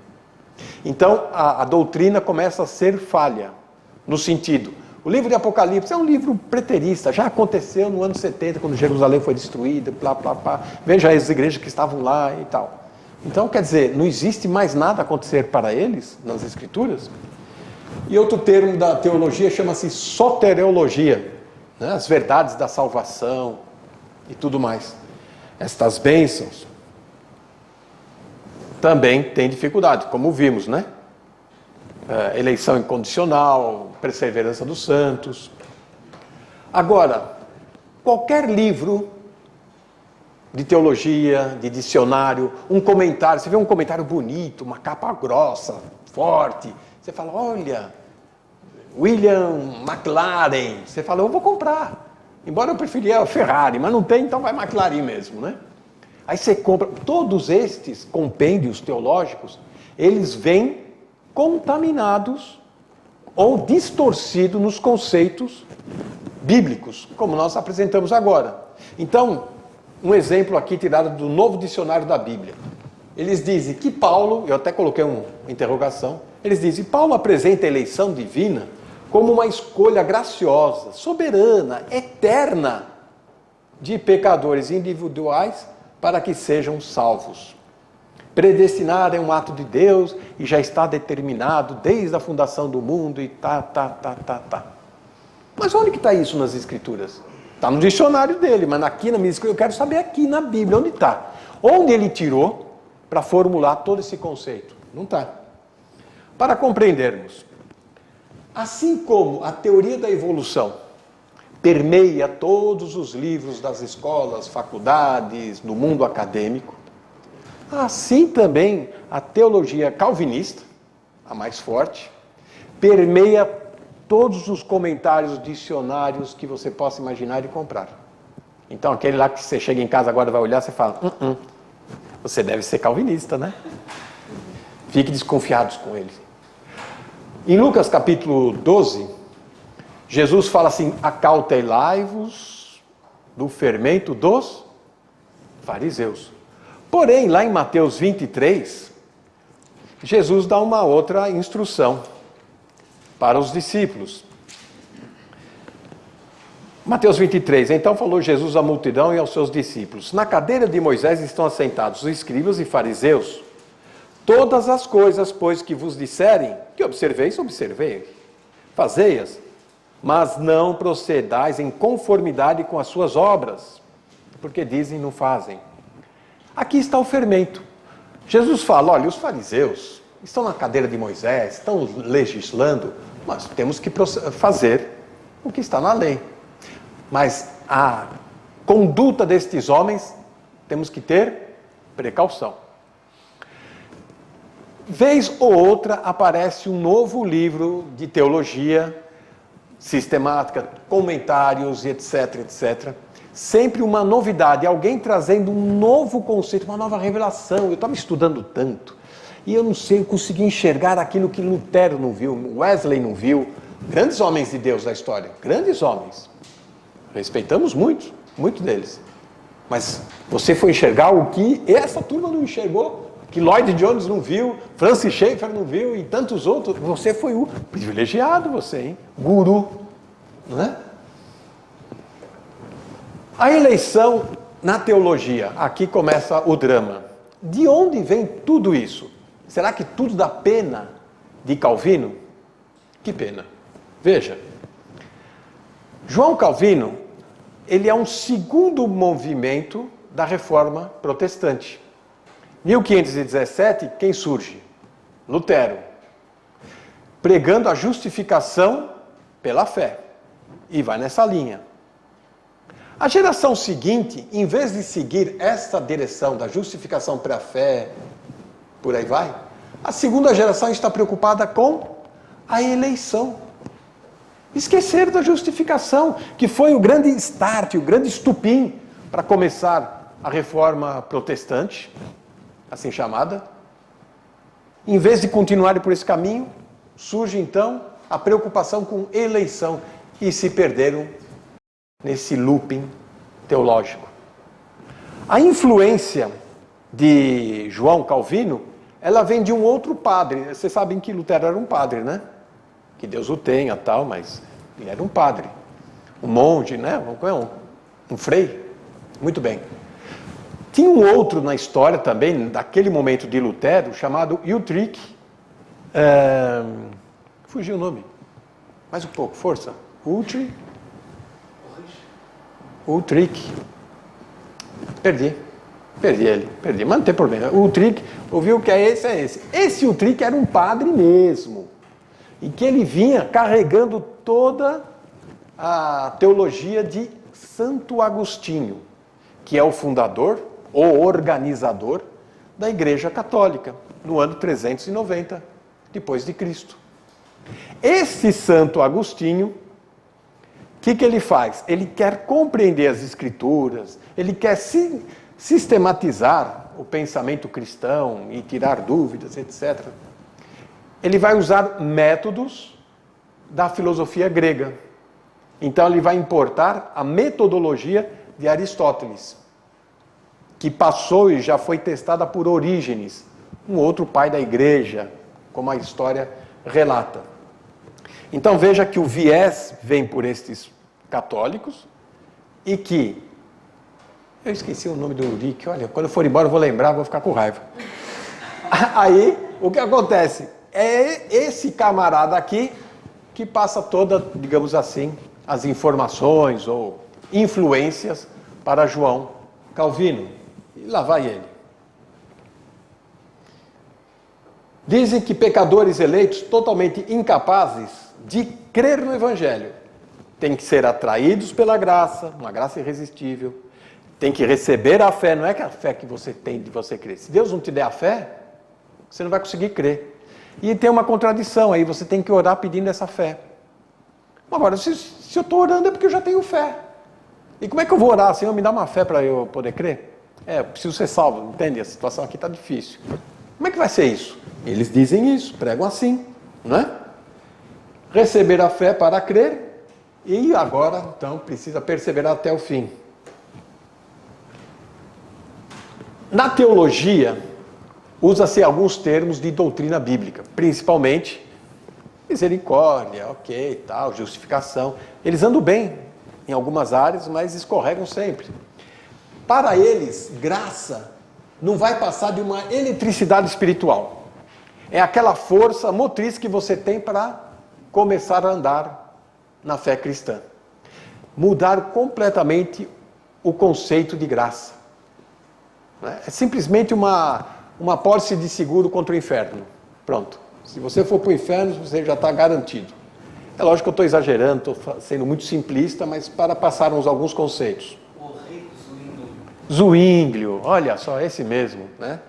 Então, a doutrina começa a ser falha. No sentido, o livro de Apocalipse é um livro preterista. Já aconteceu no ano 70, quando Jerusalém foi destruída, blá, blá, blá. Veja as igrejas que estavam lá e tal. Então, quer dizer, não existe mais nada a acontecer para eles nas Escrituras. E outro termo da teologia chama-se soteriologia, né? As verdades da salvação e tudo mais. Estas bênçãos também têm dificuldade, como vimos, né? Eleição incondicional, perseverança dos santos. Agora, qualquer livro de teologia, de dicionário, um comentário. Você vê um comentário bonito, uma capa grossa, forte. Você fala, olha, William McLaren. Você fala, eu vou comprar. Embora eu preferia a Ferrari, mas não tem, então vai McLaren mesmo, né? Aí você compra. Todos estes compêndios teológicos, eles vêm contaminados ou distorcidos nos conceitos bíblicos, como nós apresentamos agora. Então, um exemplo aqui tirado do Novo Dicionário da Bíblia. Eles dizem que Paulo, eu até coloquei uma interrogação, eles dizem que Paulo apresenta a eleição divina como uma escolha graciosa, soberana, eterna de pecadores individuais para que sejam salvos. Predestinar é um ato de Deus e já está determinado desde a fundação do mundo e tá. Mas onde que está isso nas Escrituras? Está no dicionário dele, mas aqui na minha escritura, eu quero saber aqui na Bíblia, onde está? Onde ele tirou para formular todo esse conceito? Não está. Para compreendermos, assim como a teoria da evolução permeia todos os livros das escolas, faculdades, do mundo acadêmico, assim também a teologia calvinista, a mais forte, permeia todos os comentários, dicionários que você possa imaginar e comprar. Então, aquele lá que você chega em casa agora vai olhar, você fala, você deve ser calvinista, né? Fique desconfiados com ele. Em Lucas capítulo 12, Jesus fala assim, acautelai-vos do fermento dos fariseus. Porém, lá em Mateus 23, Jesus dá uma outra instrução para os discípulos. Mateus 23, então falou Jesus à multidão e aos seus discípulos, na cadeira de Moisés estão assentados os escribas e fariseus. Todas as coisas, pois, que vos disserem, que observeis, observei, fazei-as, mas não procedais em conformidade com as suas obras, porque dizem não fazem. Aqui está o fermento. Jesus fala, olha, os fariseus estão na cadeira de Moisés, estão legislando, mas temos que fazer o que está na lei. Mas a conduta destes homens, temos que ter precaução. Vez ou outra aparece um novo livro de teologia sistemática, comentários e etc, etc. Sempre uma novidade, alguém trazendo um novo conceito, uma nova revelação. Eu estava estudando tanto e eu não sei, eu consegui enxergar aquilo que Lutero não viu, Wesley não viu. Grandes homens de Deus da história, grandes homens. Respeitamos muito deles. Mas você foi enxergar o que essa turma não enxergou, que Lloyd Jones não viu, Francis Schaeffer não viu e tantos outros. Você foi o privilegiado, você, hein? Guru, não é? A eleição na teologia, aqui começa o drama. De onde vem tudo isso? Será que tudo dá pena de Calvino? Que pena. Veja, João Calvino, ele é um segundo movimento da Reforma Protestante. 1517, quem surge? Lutero. Pregando a justificação pela fé. E vai nessa linha. A geração seguinte, em vez de seguir essa direção da justificação pela fé, por aí vai, a segunda geração está preocupada com a eleição. Esqueceram da justificação, que foi o grande start, o grande estupim para começar a reforma protestante, assim chamada. Em vez de continuarem por esse caminho, surge então a preocupação com eleição e se perderam nesse looping teológico. A influência de João Calvino, ela vem de um outro padre. Vocês sabem que Lutero era um padre, né? Que Deus o tenha, tal, mas ele era um padre. Um monge, né? Um frei. Muito bem. Tinha um outro na história também, daquele momento de Lutero, chamado Utrick. Fugiu o nome. Mais um pouco, força. Utrick. Perdi ele, mas não tem problema. O Utrick, ouviu que é esse, é esse. Esse Utrick era um padre mesmo, e que ele vinha carregando toda a teologia de Santo Agostinho. que é o fundador, o organizador da Igreja Católica, no ano 390 depois de Cristo. Esse Santo Agostinho, o que ele faz? Ele quer compreender as Escrituras, ele quer sistematizar o pensamento cristão e tirar dúvidas, etc. Ele vai usar métodos da filosofia grega. Então ele vai importar a metodologia de Aristóteles, que passou e já foi testada por Orígenes, um outro pai da igreja, como a história relata. Então veja que o viés vem por estes católicos e que... Eu esqueci o nome do Eurico, olha, quando eu for embora eu vou lembrar, vou ficar com raiva. Aí, o que acontece? É esse camarada aqui que passa toda, digamos assim, as informações ou influências para João Calvino. E lá vai ele. Dizem que pecadores eleitos totalmente incapazes de crer no Evangelho têm que ser atraídos pela graça, uma graça irresistível, tem que receber a fé, não é que a fé que você tem de você crer. Se Deus não te der a fé, você não vai conseguir crer. E tem uma contradição aí, você tem que orar pedindo essa fé. Agora, se eu estou orando é porque eu já tenho fé. E como é que eu vou orar? Senhor, me dá uma fé para eu poder crer? Eu preciso ser salvo, entende? A situação aqui está difícil. Como é que vai ser isso? Eles dizem isso, pregam assim, não é? Receber a fé para crer e agora, então, precisa perseverar até o fim. Na teologia, usa-se alguns termos de doutrina bíblica, principalmente misericórdia, ok, tal, justificação. Eles andam bem em algumas áreas, mas escorregam sempre. Para eles, graça não vai passar de uma eletricidade espiritual. É aquela força motriz que você tem para começar a andar na fé cristã. Mudar completamente o conceito de graça. É simplesmente uma pólice de seguro contra o inferno. Pronto. Se você for para o inferno, você já está garantido. É lógico que eu estou exagerando, estou sendo muito simplista, mas para passarmos alguns conceitos. O rico Zwinglio. Zwinglio, olha só, esse mesmo, né?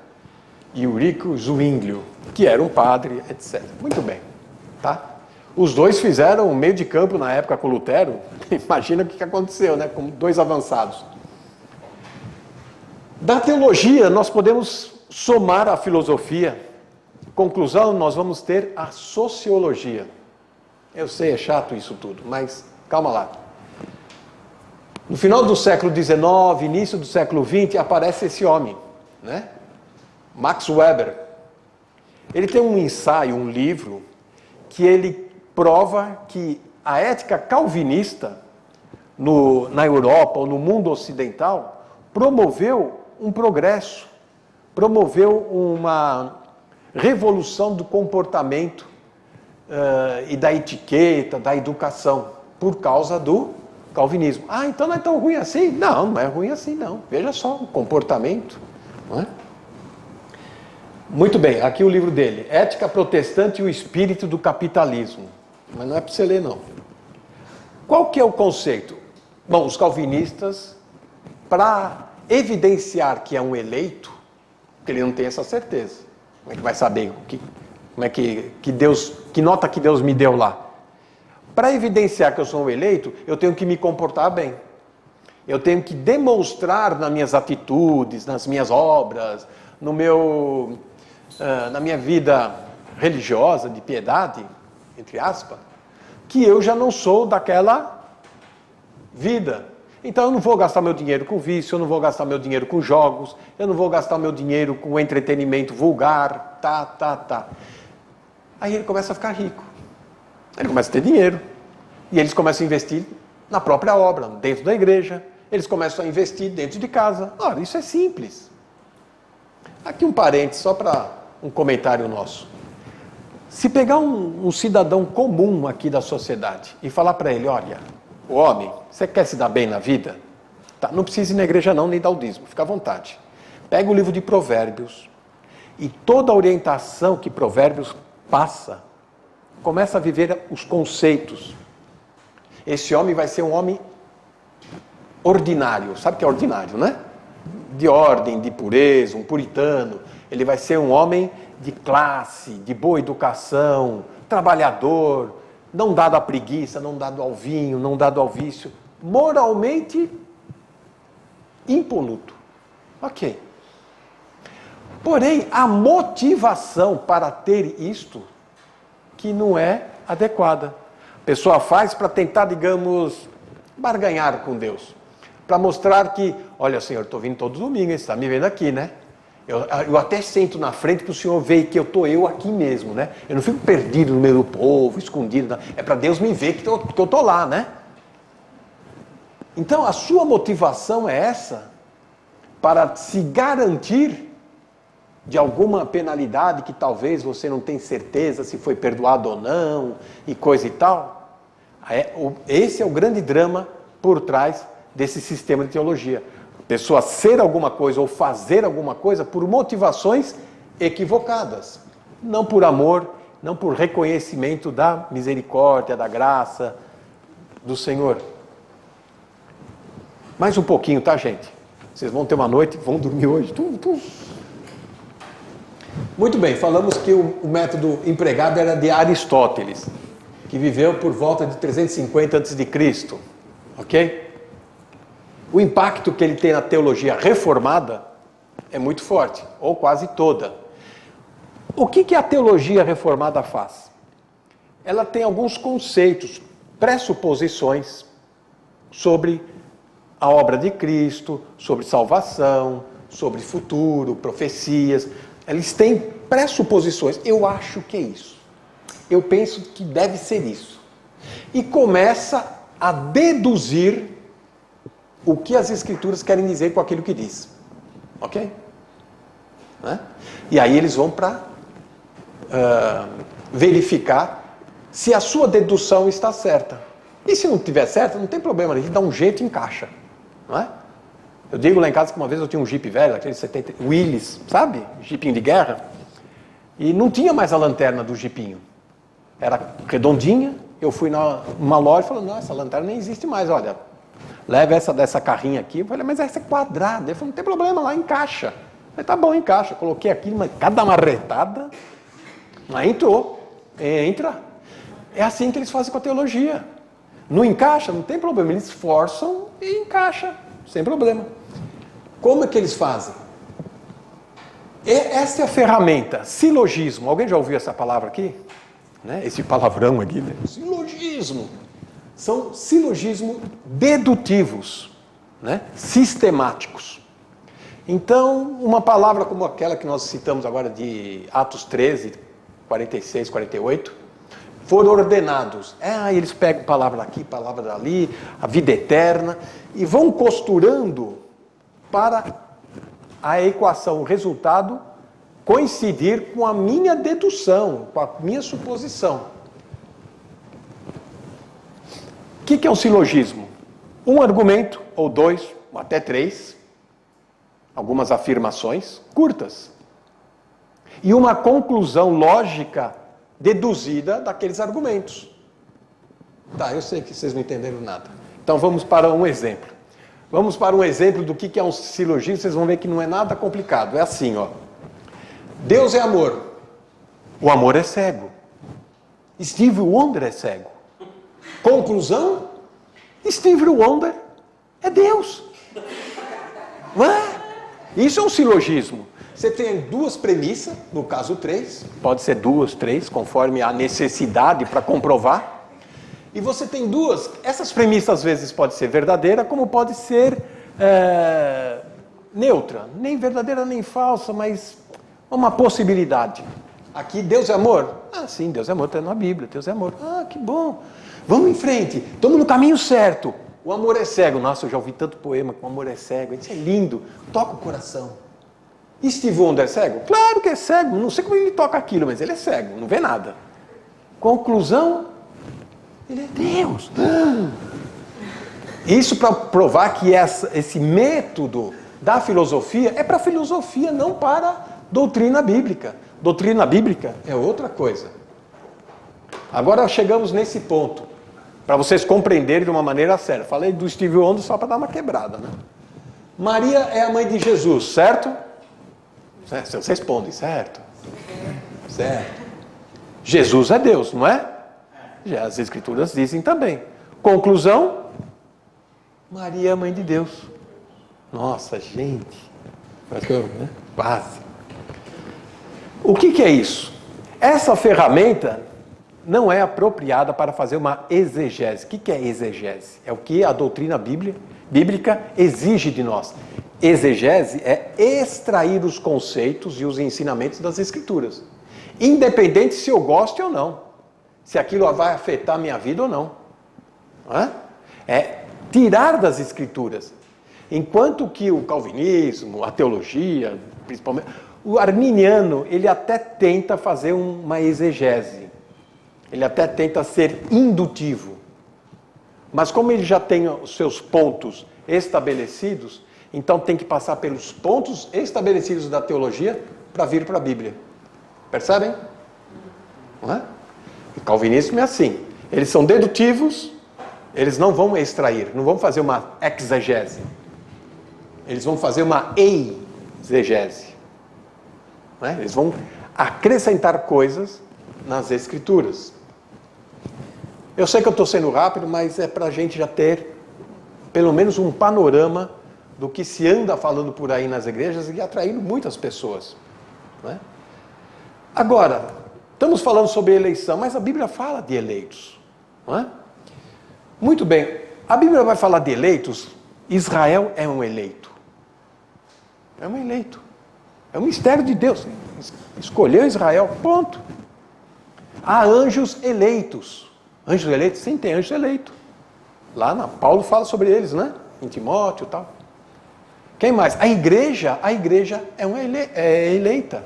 Eurico Zwinglio, que era um padre, etc. Muito bem, tá? Os dois fizeram um meio de campo na época com Lutero. Imagina o que aconteceu, né? Como dois avançados. Da teologia, nós podemos somar a filosofia. Conclusão, nós vamos ter a sociologia. Eu sei, é chato isso tudo, mas calma lá. No final do século XIX, início do século XX, aparece esse homem, né? Max Weber. Ele tem um ensaio, um livro, que ele prova que a ética calvinista na Europa ou no mundo ocidental promoveu um progresso, promoveu uma revolução do comportamento e da etiqueta, da educação, por causa do calvinismo. Ah, então não é tão ruim assim? Não, não é ruim assim não. Veja só o comportamento, não é? Muito bem, aqui o livro dele, Ética Protestante e o Espírito do Capitalismo. Mas não é para você ler, não. Qual que é o conceito? Bom, os calvinistas, para evidenciar que é um eleito, porque ele não tem essa certeza. Como é que vai saber como é que Deus, que nota que Deus me deu lá? Para evidenciar que eu sou um eleito, eu tenho que me comportar bem. Eu tenho que demonstrar nas minhas atitudes, nas minhas obras, na minha vida religiosa, de piedade, entre aspas, que eu já não sou daquela vida. Então eu não vou gastar meu dinheiro com vício, eu não vou gastar meu dinheiro com jogos, eu não vou gastar meu dinheiro com entretenimento vulgar, Aí ele começa a ficar rico. Ele começa a ter dinheiro. E eles começam a investir na própria obra, dentro da igreja. Eles começam a investir dentro de casa. Ora, isso é simples. Aqui um parênteses, só para um comentário nosso. Se pegar um cidadão comum aqui da sociedade e falar para ele, olha, o homem, você quer se dar bem na vida? Tá, não precisa ir na igreja não, nem dar o dízimo, fica à vontade. Pega o livro de Provérbios e toda a orientação que Provérbios passa, começa a viver os conceitos. Esse homem vai ser um homem ordinário. Sabe o que é ordinário, né? de ordem, de pureza, um puritano. Ele vai ser um homem de classe, de boa educação, trabalhador, não dado à preguiça, não dado ao vinho, não dado ao vício, moralmente impoluto. Ok. Porém, a motivação para ter isto que não é adequada. A pessoa faz para tentar, digamos, barganhar com Deus. Para mostrar que, olha, Senhor, estou vindo todo domingo, você está me vendo aqui, né? Eu até sento na frente para o Senhor ver que eu estou aqui mesmo, né? Eu não fico perdido no meio do povo, escondido. Não. É para Deus me ver que eu estou lá, né? Então, a sua motivação é essa, para se garantir de alguma penalidade que talvez você não tenha certeza se foi perdoado ou não, e coisa e tal. Esse é o grande drama por trás desse sistema de teologia. A pessoa ser alguma coisa ou fazer alguma coisa por motivações equivocadas. Não por amor, não por reconhecimento da misericórdia, da graça do Senhor. Mais um pouquinho, tá, gente? Vocês vão ter uma noite, vão dormir hoje. Muito bem, falamos que o método empregado era de Aristóteles, que viveu por volta de 350 a.C., ok? O impacto que ele tem na teologia reformada é muito forte, ou quase toda. O que a teologia reformada faz? Ela tem alguns conceitos, pressuposições sobre a obra de Cristo, sobre salvação, sobre futuro, profecias. Eles têm pressuposições. Eu acho que é isso. Eu penso que deve ser isso. E começa a deduzir o que as Escrituras querem dizer com aquilo que diz. Ok? Né? E aí eles vão para verificar se a sua dedução está certa. E se não estiver certa, não tem problema, a gente dá um jeito e encaixa. Não é? Eu digo lá em casa que uma vez eu tinha um Jeep velho, aquele 70, Willys, sabe? Jeepinho de guerra. E não tinha mais a lanterna do Jeepinho. Era redondinha, eu fui numa loja e falei, não, essa lanterna nem existe mais, olha. Leva essa dessa carrinha aqui. Eu falei, mas essa é quadrada. Ele falou, não tem problema, lá encaixa. Eu falei, tá bom, encaixa. Coloquei aqui, mas cada marretada, mas entrou. Entra. É assim que eles fazem com a teologia. Não encaixa, não tem problema. Eles forçam e encaixa, sem problema. Como é que eles fazem? Essa é a ferramenta, silogismo. Alguém já ouviu essa palavra aqui? Né? Esse palavrão aqui, né? Silogismo. São silogismos dedutivos, né? Sistemáticos. Então, uma palavra como aquela que nós citamos agora de Atos 13, 46, 48, foram ordenados. Eles pegam palavra daqui, palavra dali, a vida eterna, e vão costurando para a equação, o resultado, coincidir com a minha dedução, com a minha suposição. O que é um silogismo? Um argumento, ou dois, ou até três, algumas afirmações curtas, e uma conclusão lógica deduzida daqueles argumentos. Tá, eu sei que vocês não entenderam nada. Então vamos para um exemplo. Vamos para um exemplo do que é um silogismo, vocês vão ver que não é nada complicado. É assim, ó. Deus é amor. O amor é cego. Steve Wonder é cego. Conclusão? Steve Wonder é Deus. Não é? Isso é um silogismo. Você tem duas premissas, no caso 3, pode ser 2, 3, conforme a necessidade para comprovar. E você tem duas, essas premissas às vezes pode ser verdadeira, como pode ser neutra. Nem verdadeira nem falsa, mas uma possibilidade. Aqui, Deus é amor? Sim, Deus é amor, está na Bíblia, Deus é amor. Que bom. Vamos em frente, estamos no caminho certo. O amor é cego. Nossa, eu já ouvi tanto poema que o amor é cego. Isso é lindo, toca o coração. E Steve Wonder é cego? Claro que é cego, não sei como ele toca aquilo, mas ele é cego, não vê nada. Conclusão, ele é Deus. Isso para provar que esse método da filosofia é para a filosofia, não para doutrina bíblica. Doutrina bíblica é outra coisa. Agora chegamos nesse ponto, para vocês compreenderem de uma maneira séria. Falei do Steve Wonder só para dar uma quebrada, né? Maria é a mãe de Jesus, certo? Vocês respondem, certo? Certo. Jesus é Deus, não é? Já as Escrituras dizem também. Conclusão: Maria é a mãe de Deus. Nossa, gente. Quase. O que é isso? Essa ferramenta não é apropriada para fazer uma exegese. O que é exegese? É o que a doutrina bíblica exige de nós. Exegese é extrair os conceitos e os ensinamentos das Escrituras, independente se eu gosto ou não, se aquilo vai afetar a minha vida ou não. É tirar das Escrituras. Enquanto que o calvinismo, a teologia, principalmente, o arminiano, ele até tenta fazer uma exegese. Ele até tenta ser indutivo. Mas como ele já tem os seus pontos estabelecidos, então tem que passar pelos pontos estabelecidos da teologia para vir para a Bíblia. Percebem? Não é? O calvinismo é assim. Eles são dedutivos, eles não vão extrair, não vão fazer uma exegese. Eles vão fazer uma exegese. Não é? Eles vão acrescentar coisas nas Escrituras. Eu sei que eu estou sendo rápido, mas é para a gente já ter pelo menos um panorama do que se anda falando por aí nas igrejas e atraindo muitas pessoas. Não é? Agora, estamos falando sobre eleição, mas a Bíblia fala de eleitos. Não é? Muito bem, a Bíblia vai falar de eleitos. Israel é um eleito. É um eleito. É um mistério de Deus. Escolheu Israel, ponto. Há anjos eleitos. Anjos eleitos? Sim, tem anjos eleitos. Paulo fala sobre eles, né? Em Timóteo e tal. Quem mais? A igreja é eleita.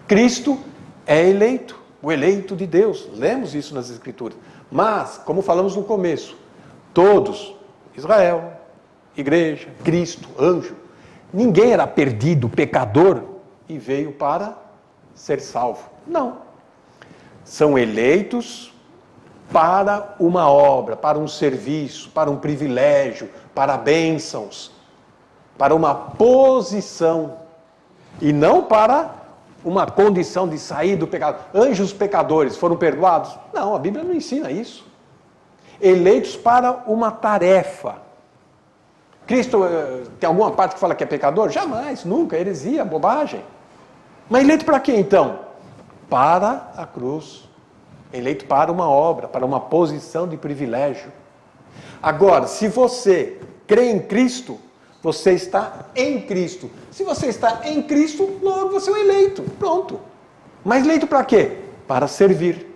Cristo é eleito, o eleito de Deus. Lemos isso nas Escrituras. Mas, como falamos no começo, todos, Israel, igreja, Cristo, anjo, ninguém era perdido, pecador, e veio para ser salvo. Não. São eleitos para uma obra, para um serviço, para um privilégio, para bênçãos, para uma posição, e não para uma condição de sair do pecado. Anjos pecadores foram perdoados? Não, a Bíblia não ensina isso. Eleitos para uma tarefa. Cristo tem alguma parte que fala que é pecador? Jamais, nunca, heresia, bobagem. Mas eleito para quê então? Para a cruz. Eleito para uma obra, para uma posição de privilégio. Agora, se você crê em Cristo, você está em Cristo. Se você está em Cristo, logo você é um eleito. Pronto. Mas eleito para quê? Para servir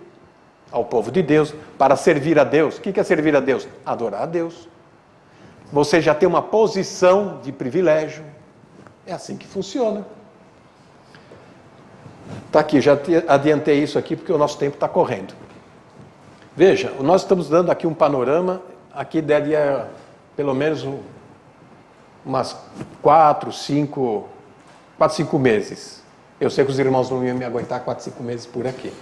ao povo de Deus, para servir a Deus. O que é servir a Deus? Adorar a Deus. Você já tem uma posição de privilégio. É assim que funciona. Está aqui, já adiantei isso aqui porque o nosso tempo está correndo. Veja, nós estamos dando aqui um panorama, aqui daria pelo menos umas 4, 5 meses. Eu sei que os irmãos não iam me aguentar 4, 5 meses por aqui.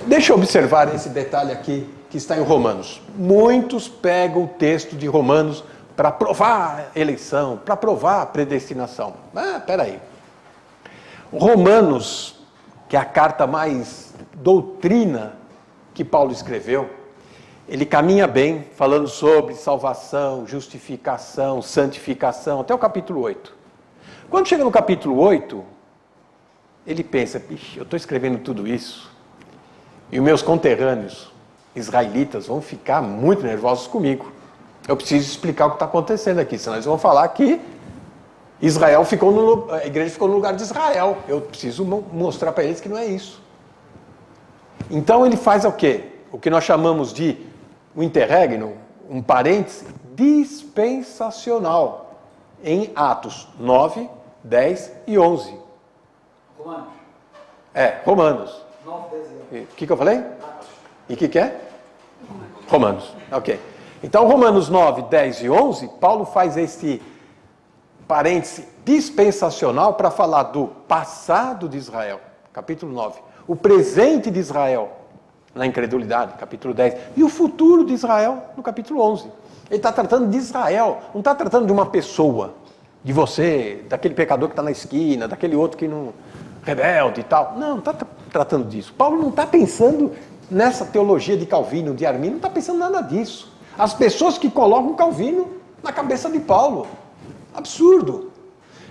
Deixa eu observar esse detalhe aqui que está em Romanos. Muitos pegam o texto de Romanos para provar a eleição, para provar a predestinação. Peraí. Romanos, que é a carta mais doutrina que Paulo escreveu, ele caminha bem, falando sobre salvação, justificação, santificação, até o capítulo 8. Quando chega no capítulo 8, ele pensa, eu estou escrevendo tudo isso, e os meus conterrâneos israelitas vão ficar muito nervosos comigo. Eu preciso explicar o que está acontecendo aqui, senão eles vão falar que a igreja ficou no lugar de Israel. Eu preciso mostrar para eles que não é isso. Então ele faz o quê? O que nós chamamos de um interregno, um parêntese dispensacional, em Atos 9, 10 e 11. Romanos. Romanos. 9, 10 e 11. O que eu falei? E o que é? Romanos. Ok. Então, Romanos 9, 10 e 11, Paulo faz esse parêntese dispensacional para falar do passado de Israel, capítulo 9. O presente de Israel, na incredulidade, capítulo 10. E o futuro de Israel, no capítulo 11. Ele está tratando de Israel, não está tratando de uma pessoa, de você, daquele pecador que está na esquina, daquele outro que não... rebelde e tal. Não está tratando disso. Paulo não está pensando nessa teologia de Calvino, de Arminio, não está pensando nada disso. As pessoas que colocam Calvino na cabeça de Paulo. Absurdo.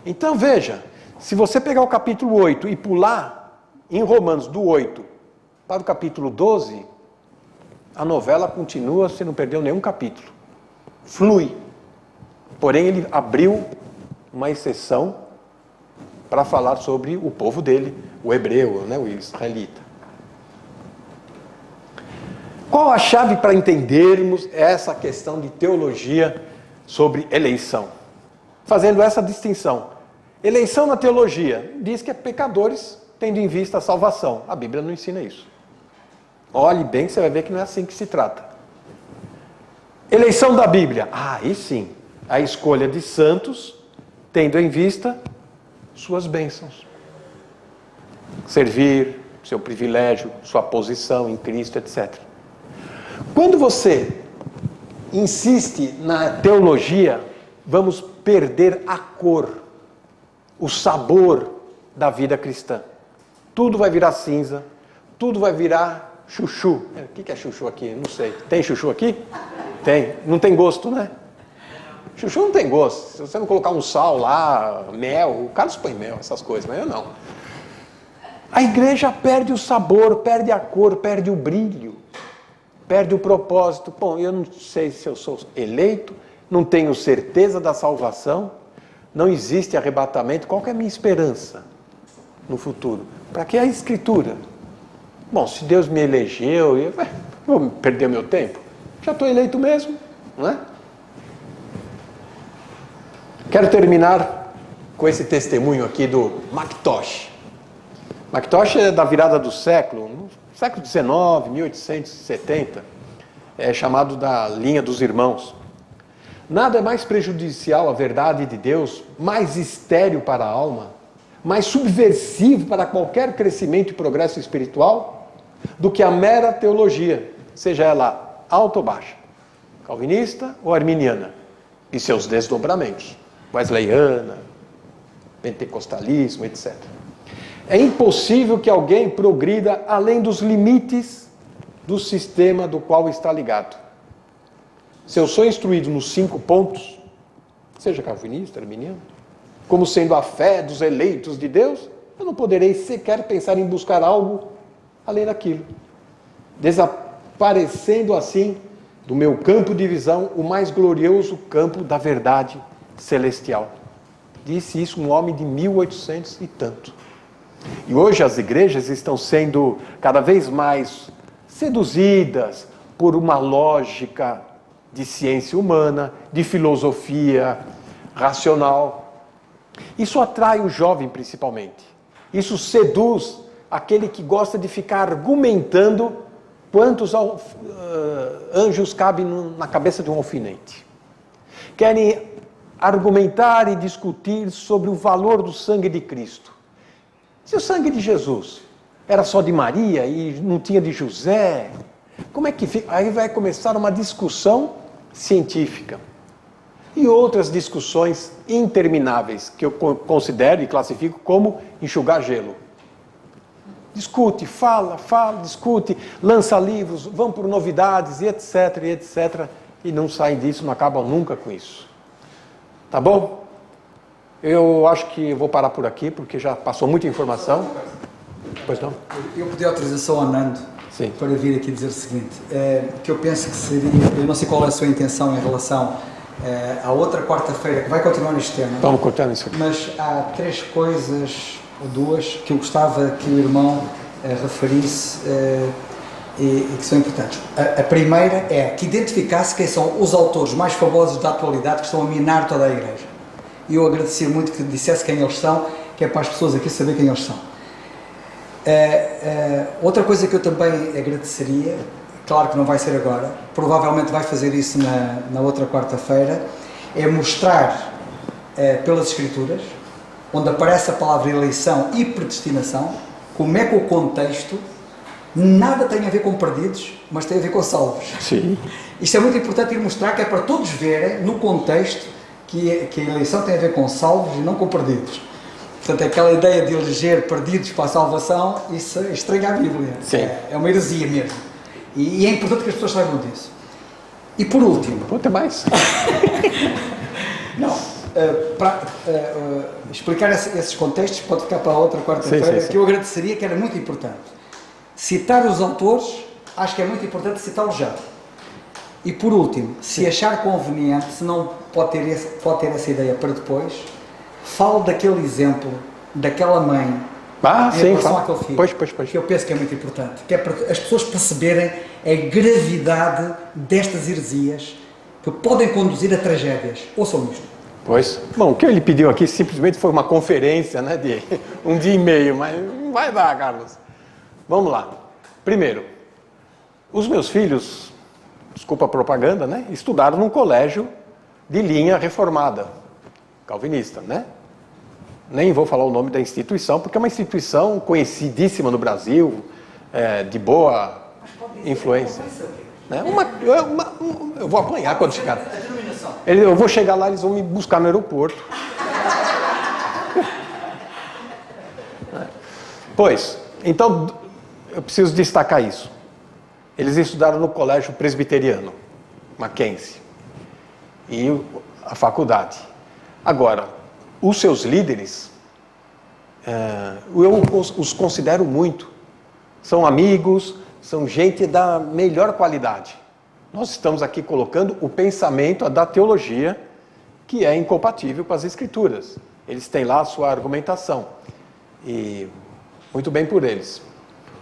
Então veja, se você pegar o capítulo 8 e pular em Romanos do 8 para o capítulo 12, a novela continua, você não perdeu nenhum capítulo. Flui. Porém, ele abriu uma exceção para falar sobre o povo dele, o hebreu, né, o israelita. Qual a chave para entendermos essa questão de teologia sobre eleição? Fazendo essa distinção. Eleição na teologia diz que é pecadores tendo em vista a salvação. A Bíblia não ensina isso. Olhe bem que você vai ver que não é assim que se trata. Eleição da Bíblia. Aí sim, a escolha de santos tendo em vista suas bênçãos. Servir, seu privilégio, sua posição em Cristo, etc. Quando você insiste na teologia, vamos perder a cor, o sabor da vida cristã. Tudo vai virar cinza, tudo vai virar chuchu. O que é chuchu aqui? Não sei. Tem chuchu aqui? Tem. Não tem gosto, né? Chuchu não tem gosto. Se você não colocar um sal lá, mel, o Carlos põe mel, essas coisas, mas eu não. A igreja perde o sabor, perde a cor, perde o brilho, perde o propósito. Bom, eu não sei se eu sou eleito, não tenho certeza da salvação, não existe arrebatamento. Qual que é a minha esperança no futuro? Para que a Escritura? Bom, se Deus me elegeu, eu vou perder meu tempo? Já estou eleito mesmo, não é? Quero terminar com esse testemunho aqui do Mackintosh. Mackintosh é da virada do século, no século XIX, 1870, é chamado da linha dos irmãos. Nada é mais prejudicial à verdade de Deus, mais estéril para a alma, mais subversivo para qualquer crescimento e progresso espiritual do que a mera teologia, seja ela alta ou baixa, calvinista ou arminiana, e seus desdobramentos, wesleyana, pentecostalismo, etc. É impossível que alguém progrida além dos limites do sistema do qual está ligado. Se eu sou instruído nos 5 pontos, seja calvinista, arminiano, como sendo a fé dos eleitos de Deus, eu não poderei sequer pensar em buscar algo além daquilo. Desaparecendo assim do meu campo de visão o mais glorioso campo da verdade celestial. Disse isso um homem de 1800 e tanto. E hoje as igrejas estão sendo cada vez mais seduzidas por uma lógica de ciência humana, de filosofia racional. Isso atrai o jovem principalmente. Isso seduz aquele que gosta de ficar argumentando quantos anjos cabem na cabeça de um alfinete. Querem argumentar e discutir sobre o valor do sangue de Cristo. Se o sangue de Jesus era só de Maria e não tinha de José, como é que fica? Aí vai começar uma discussão científica e outras discussões intermináveis que eu considero e classifico como enxugar gelo. Discute, fala, discute, lança livros, vão por novidades e etc, e não saem disso, não acabam nunca com isso. Tá bom? Eu acho que vou parar por aqui, porque já passou muita informação. Pois não? Eu pedi autorização ao Nando Sim. para vir aqui dizer o seguinte, que eu penso que seria, eu não sei qual é a sua intenção em relação à outra quarta-feira, que vai continuar neste tema. Vamos cortando isso aqui. Mas há 3 coisas, ou 2, que eu gostava que o irmão referisse e que são importantes. A primeira é que identificasse quem são os autores mais famosos da atualidade que estão a minar toda a igreja. E eu agradecia muito que dissesse quem eles são, que é para as pessoas aqui saber quem eles são. Outra coisa que eu também agradeceria, claro que não vai ser agora, provavelmente vai fazer isso na outra quarta-feira, é mostrar pelas Escrituras, onde aparece a palavra eleição e predestinação, como é que o contexto nada tem a ver com perdidos, mas tem a ver com salvos. Sim. Isto é muito importante ir mostrar, que é para todos verem, no contexto, que a eleição tem a ver com salvos e não com perdidos. Portanto, aquela ideia de eleger perdidos para a salvação, isso estraga a Bíblia. Sim. É uma heresia mesmo. E é importante que as pessoas saibam disso. E por último... Vou ter mais. Não, para explicar esses contextos, pode ficar para a outra quarta-feira, Sim. que eu agradeceria, que era muito importante. Citar os autores, acho que é muito importante citá-los já. E por último, se achar conveniente, se não pode ter essa ideia para depois, fale daquele exemplo, daquela mãe, em relação àquele filho, Pois. que eu penso que é muito importante, que é para as pessoas perceberem a gravidade destas heresias que podem conduzir a tragédias. Ouçam isto. Pois. Bom, o que ele pediu aqui simplesmente foi uma conferência, né, de 1 dia e meio, mas não vai dar, Carlos. Vamos lá. Primeiro, os meus filhos, desculpa a propaganda, né, estudaram num colégio de linha reformada, calvinista, né? Nem vou falar o nome da instituição, porque é uma instituição conhecidíssima no Brasil, de boa influência. Né? Eu vou apanhar quando chegar. Eu vou chegar lá, eles vão me buscar no aeroporto. Pois, então, eu preciso destacar isso. Eles estudaram no colégio presbiteriano, Mackenzie, e a faculdade. Agora, os seus líderes, eu os considero muito. São amigos, são gente da melhor qualidade. Nós estamos aqui colocando o pensamento da teologia, que é incompatível com as Escrituras. Eles têm lá a sua argumentação. E muito bem por eles.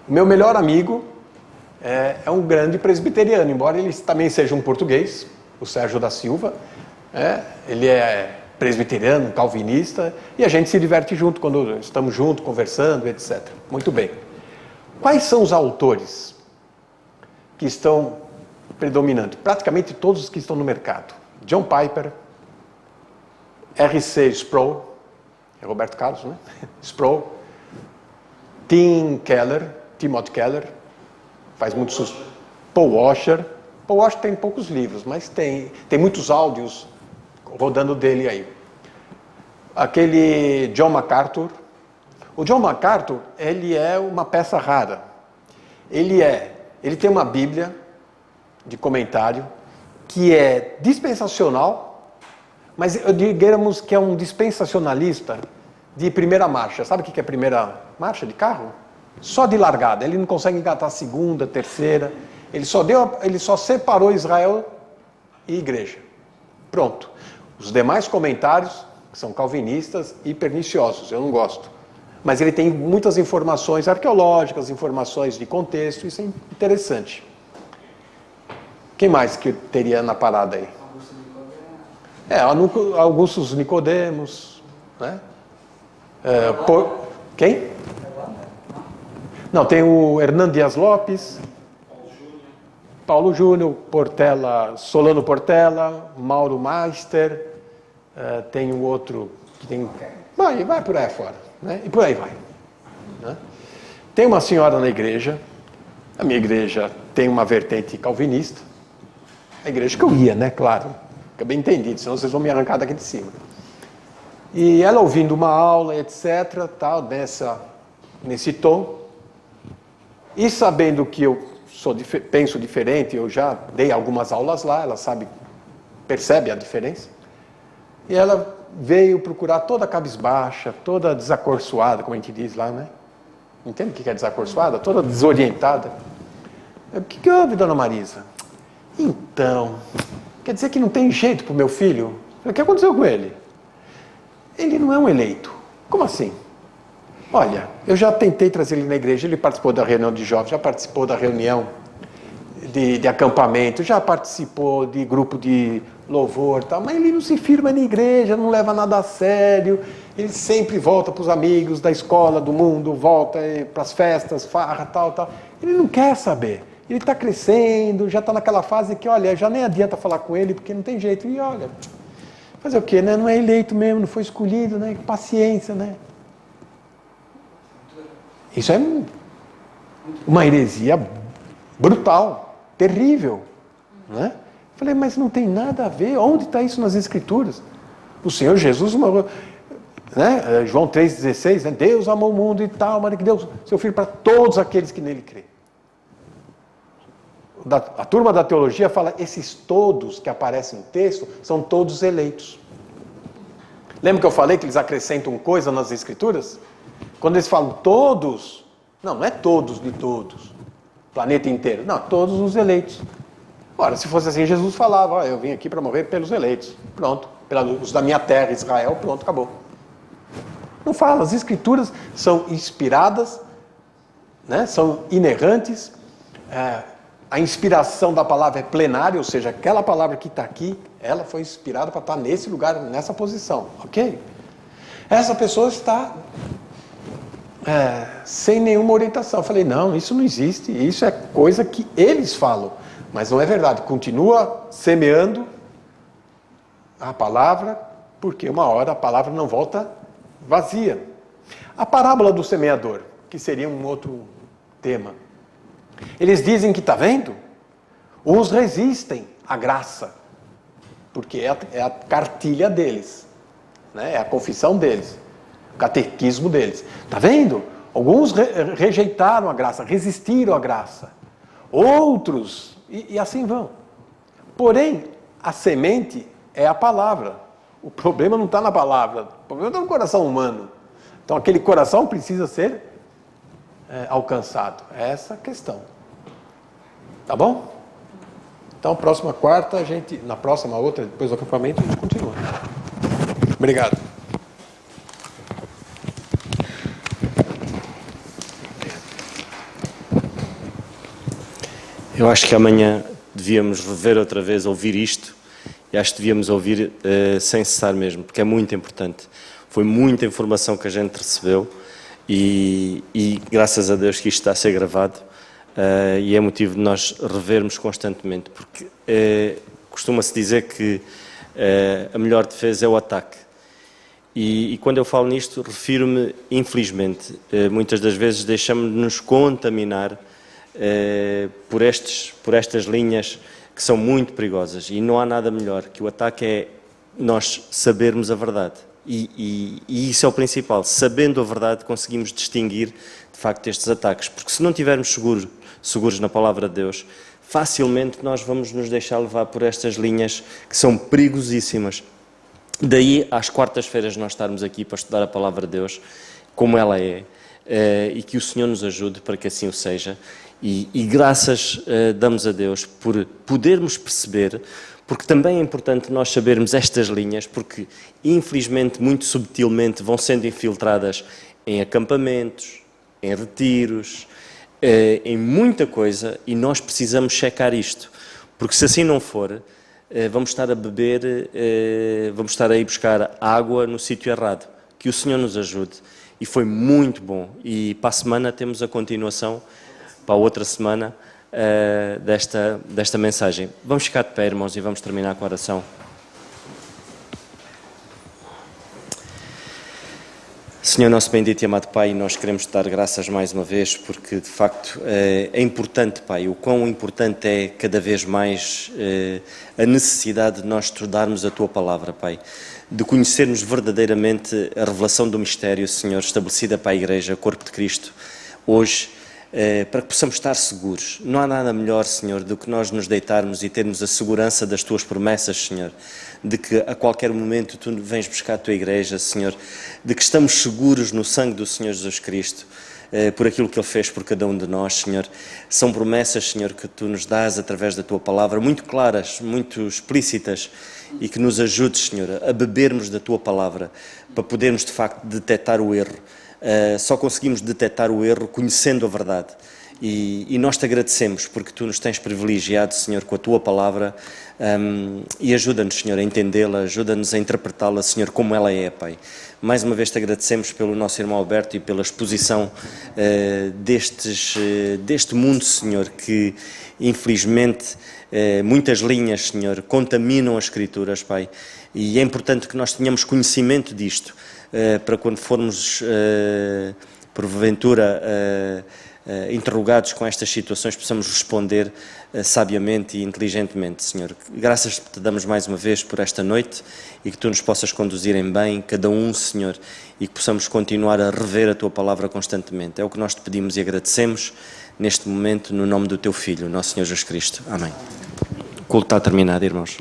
O meu melhor amigo é um grande presbiteriano, embora ele também seja um português, o Sérgio da Silva. Ele é presbiteriano, calvinista, e a gente se diverte junto quando estamos juntos, conversando, etc. Muito bem. Quais são os autores que estão predominantes? Praticamente todos os que estão no mercado. John Piper, R.C. Sproul, é Roberto Carlos, né? Sproul, Timothy Keller, faz muito sucesso. Paul Washer tem poucos livros, mas tem muitos áudios rodando dele aí. Aquele John MacArthur. O John MacArthur, ele é uma peça rara. Ele tem uma Bíblia de comentário que é dispensacional, mas digamos que é um dispensacionalista de primeira marcha. Sabe o que é primeira marcha de carro? Só de largada. Ele não consegue engatar a segunda, terceira. Ele só separou Israel e igreja. Pronto. Os demais comentários são calvinistas e perniciosos, eu não gosto. Mas ele tem muitas informações arqueológicas, informações de contexto, isso é interessante. Quem mais que teria na parada aí? Augustus Nicodemos, né? Quem? Não, tem o Hernán Dias Lopes, Paulo Júnior, Solano Portela, Mauro Meister, tem o outro que tem... Vai por aí fora, né? E por aí vai. Né? Tem uma senhora na igreja, a minha igreja tem uma vertente calvinista, a igreja que eu ia, né? Claro, fica bem entendido, senão vocês vão me arrancar daqui de cima. E ela ouvindo uma aula, etc., tal, nesse tom, e sabendo que eu penso diferente, eu já dei algumas aulas lá, ela percebe a diferença, e ela veio procurar toda cabisbaixa, toda desacorçoada, como a gente diz lá, né? Entende o que é desacorçoada? Toda desorientada. O que houve, dona Marisa? Então, quer dizer que não tem jeito para o meu filho? O que aconteceu com ele? Ele não é um eleito. Como assim? Olha, eu já tentei trazer ele na igreja, ele participou da reunião de jovens, já participou da reunião de acampamento, já participou de grupo de louvor, tal, mas ele não se firma na igreja, não leva nada a sério, ele sempre volta para os amigos da escola, do mundo, volta para as festas, farra, tal. Ele não quer saber. Ele está crescendo, já está naquela fase que, olha, já nem adianta falar com ele, porque não tem jeito. E olha, fazer o quê, né? Não é eleito mesmo, não foi escolhido, né? Paciência, né? Isso é Uma heresia brutal, terrível. Não é? Falei, mas não tem nada a ver. Onde está isso nas Escrituras? O Senhor Jesus, né? João 3,16, né? Deus amou o mundo e tal, mas que Deus, seu Filho, para todos aqueles que nele creem. A turma da teologia fala, esses todos que aparecem no texto são todos eleitos. Lembra que eu falei que eles acrescentam coisa nas Escrituras? Quando eles falam todos, não é todos de todos, planeta inteiro, não, todos os eleitos. Ora, se fosse assim, Jesus falava, eu vim aqui para morrer pelos eleitos, pronto, pelos da minha terra, Israel, pronto, acabou. Não fala, as Escrituras são inspiradas, né, são inerrantes, a inspiração da palavra é plenária, ou seja, aquela palavra que está aqui, ela foi inspirada para estar nesse lugar, nessa posição, ok? Essa pessoa está sem nenhuma orientação. Eu falei, não, isso não existe, isso é coisa que eles falam, mas não é verdade. Continua semeando a palavra, porque uma hora a palavra não volta vazia. A parábola do semeador, que seria um outro tema. Eles dizem que, está vendo? Uns resistem à graça, porque é a cartilha deles, né? É a confissão deles, o catequismo deles. Está vendo? Alguns rejeitaram a graça, resistiram à graça. Outros, e assim vão. Porém, a semente é a palavra. O problema não está na palavra, o problema está no coração humano. Então, aquele coração precisa ser alcançado. É essa a questão. Tá bom? Então, próxima quarta, na próxima outra, depois do acampamento, a gente continua. Obrigado. Eu acho que amanhã devíamos rever outra vez, ouvir isto, e acho que devíamos ouvir sem cessar mesmo, porque é muito importante. Foi muita informação que a gente recebeu e graças a Deus que isto está a ser gravado e é motivo de nós revermos constantemente, porque costuma-se dizer que a melhor defesa é o ataque. E quando eu falo nisto, refiro-me, infelizmente, muitas das vezes deixamos-nos contaminar por estas linhas que são muito perigosas, e não há nada melhor que o ataque é nós sabermos a verdade, e isso é o principal. Sabendo a verdade conseguimos distinguir de facto estes ataques, porque se não estivermos seguros na palavra de Deus, facilmente nós vamos nos deixar levar por estas linhas que são perigosíssimas. Daí às quartas-feiras nós estarmos aqui para estudar a palavra de Deus como ela é, e que o Senhor nos ajude para que assim o seja. E graças damos a Deus por podermos perceber, porque também é importante nós sabermos estas linhas, porque infelizmente muito subtilmente vão sendo infiltradas em acampamentos, em retiros, em muita coisa, e nós precisamos checar isto, porque se assim não for, vamos estar a beber, vamos estar a ir buscar água no sítio errado. Que o Senhor nos ajude. E foi muito bom. E para a semana temos a continuação, para a outra semana, desta mensagem. Vamos ficar de pé, irmãos, e vamos terminar com a oração. Senhor nosso bendito e amado Pai, nós queremos te dar graças mais uma vez, porque de facto é importante, Pai, o quão importante é cada vez mais a necessidade de nós estudarmos a Tua Palavra, Pai, de conhecermos verdadeiramente a revelação do mistério, Senhor, estabelecida para a Igreja, Corpo de Cristo, hoje, para que possamos estar seguros. Não há nada melhor, Senhor, do que nós nos deitarmos e termos a segurança das Tuas promessas, Senhor, de que a qualquer momento Tu vens buscar a Tua Igreja, Senhor, de que estamos seguros no sangue do Senhor Jesus Cristo, por aquilo que Ele fez por cada um de nós, Senhor. São promessas, Senhor, que Tu nos dás através da Tua Palavra, muito claras, muito explícitas, e que nos ajudes, Senhor, a bebermos da Tua Palavra, para podermos, de facto, detectar o erro. Só conseguimos detectar o erro conhecendo a verdade. E nós te agradecemos porque Tu nos tens privilegiado, Senhor, com a Tua Palavra, e ajuda-nos, Senhor, a entendê-la, ajuda-nos a interpretá-la, Senhor, como ela é, Pai. Mais uma vez te agradecemos pelo nosso irmão Alberto e pela exposição deste mundo, Senhor, que infelizmente muitas linhas, Senhor, contaminam as Escrituras, Pai, e é importante que nós tenhamos conhecimento disto, para quando formos, porventura, interrogados com estas situações, possamos responder sabiamente e inteligentemente, Senhor. Graças te damos mais uma vez por esta noite e que tu nos possas conduzir em bem, cada um, Senhor, e que possamos continuar a rever a tua palavra constantemente. É o que nós te pedimos e agradecemos neste momento, no nome do teu Filho, nosso Senhor Jesus Cristo. Amém. O culto está terminado, irmãos.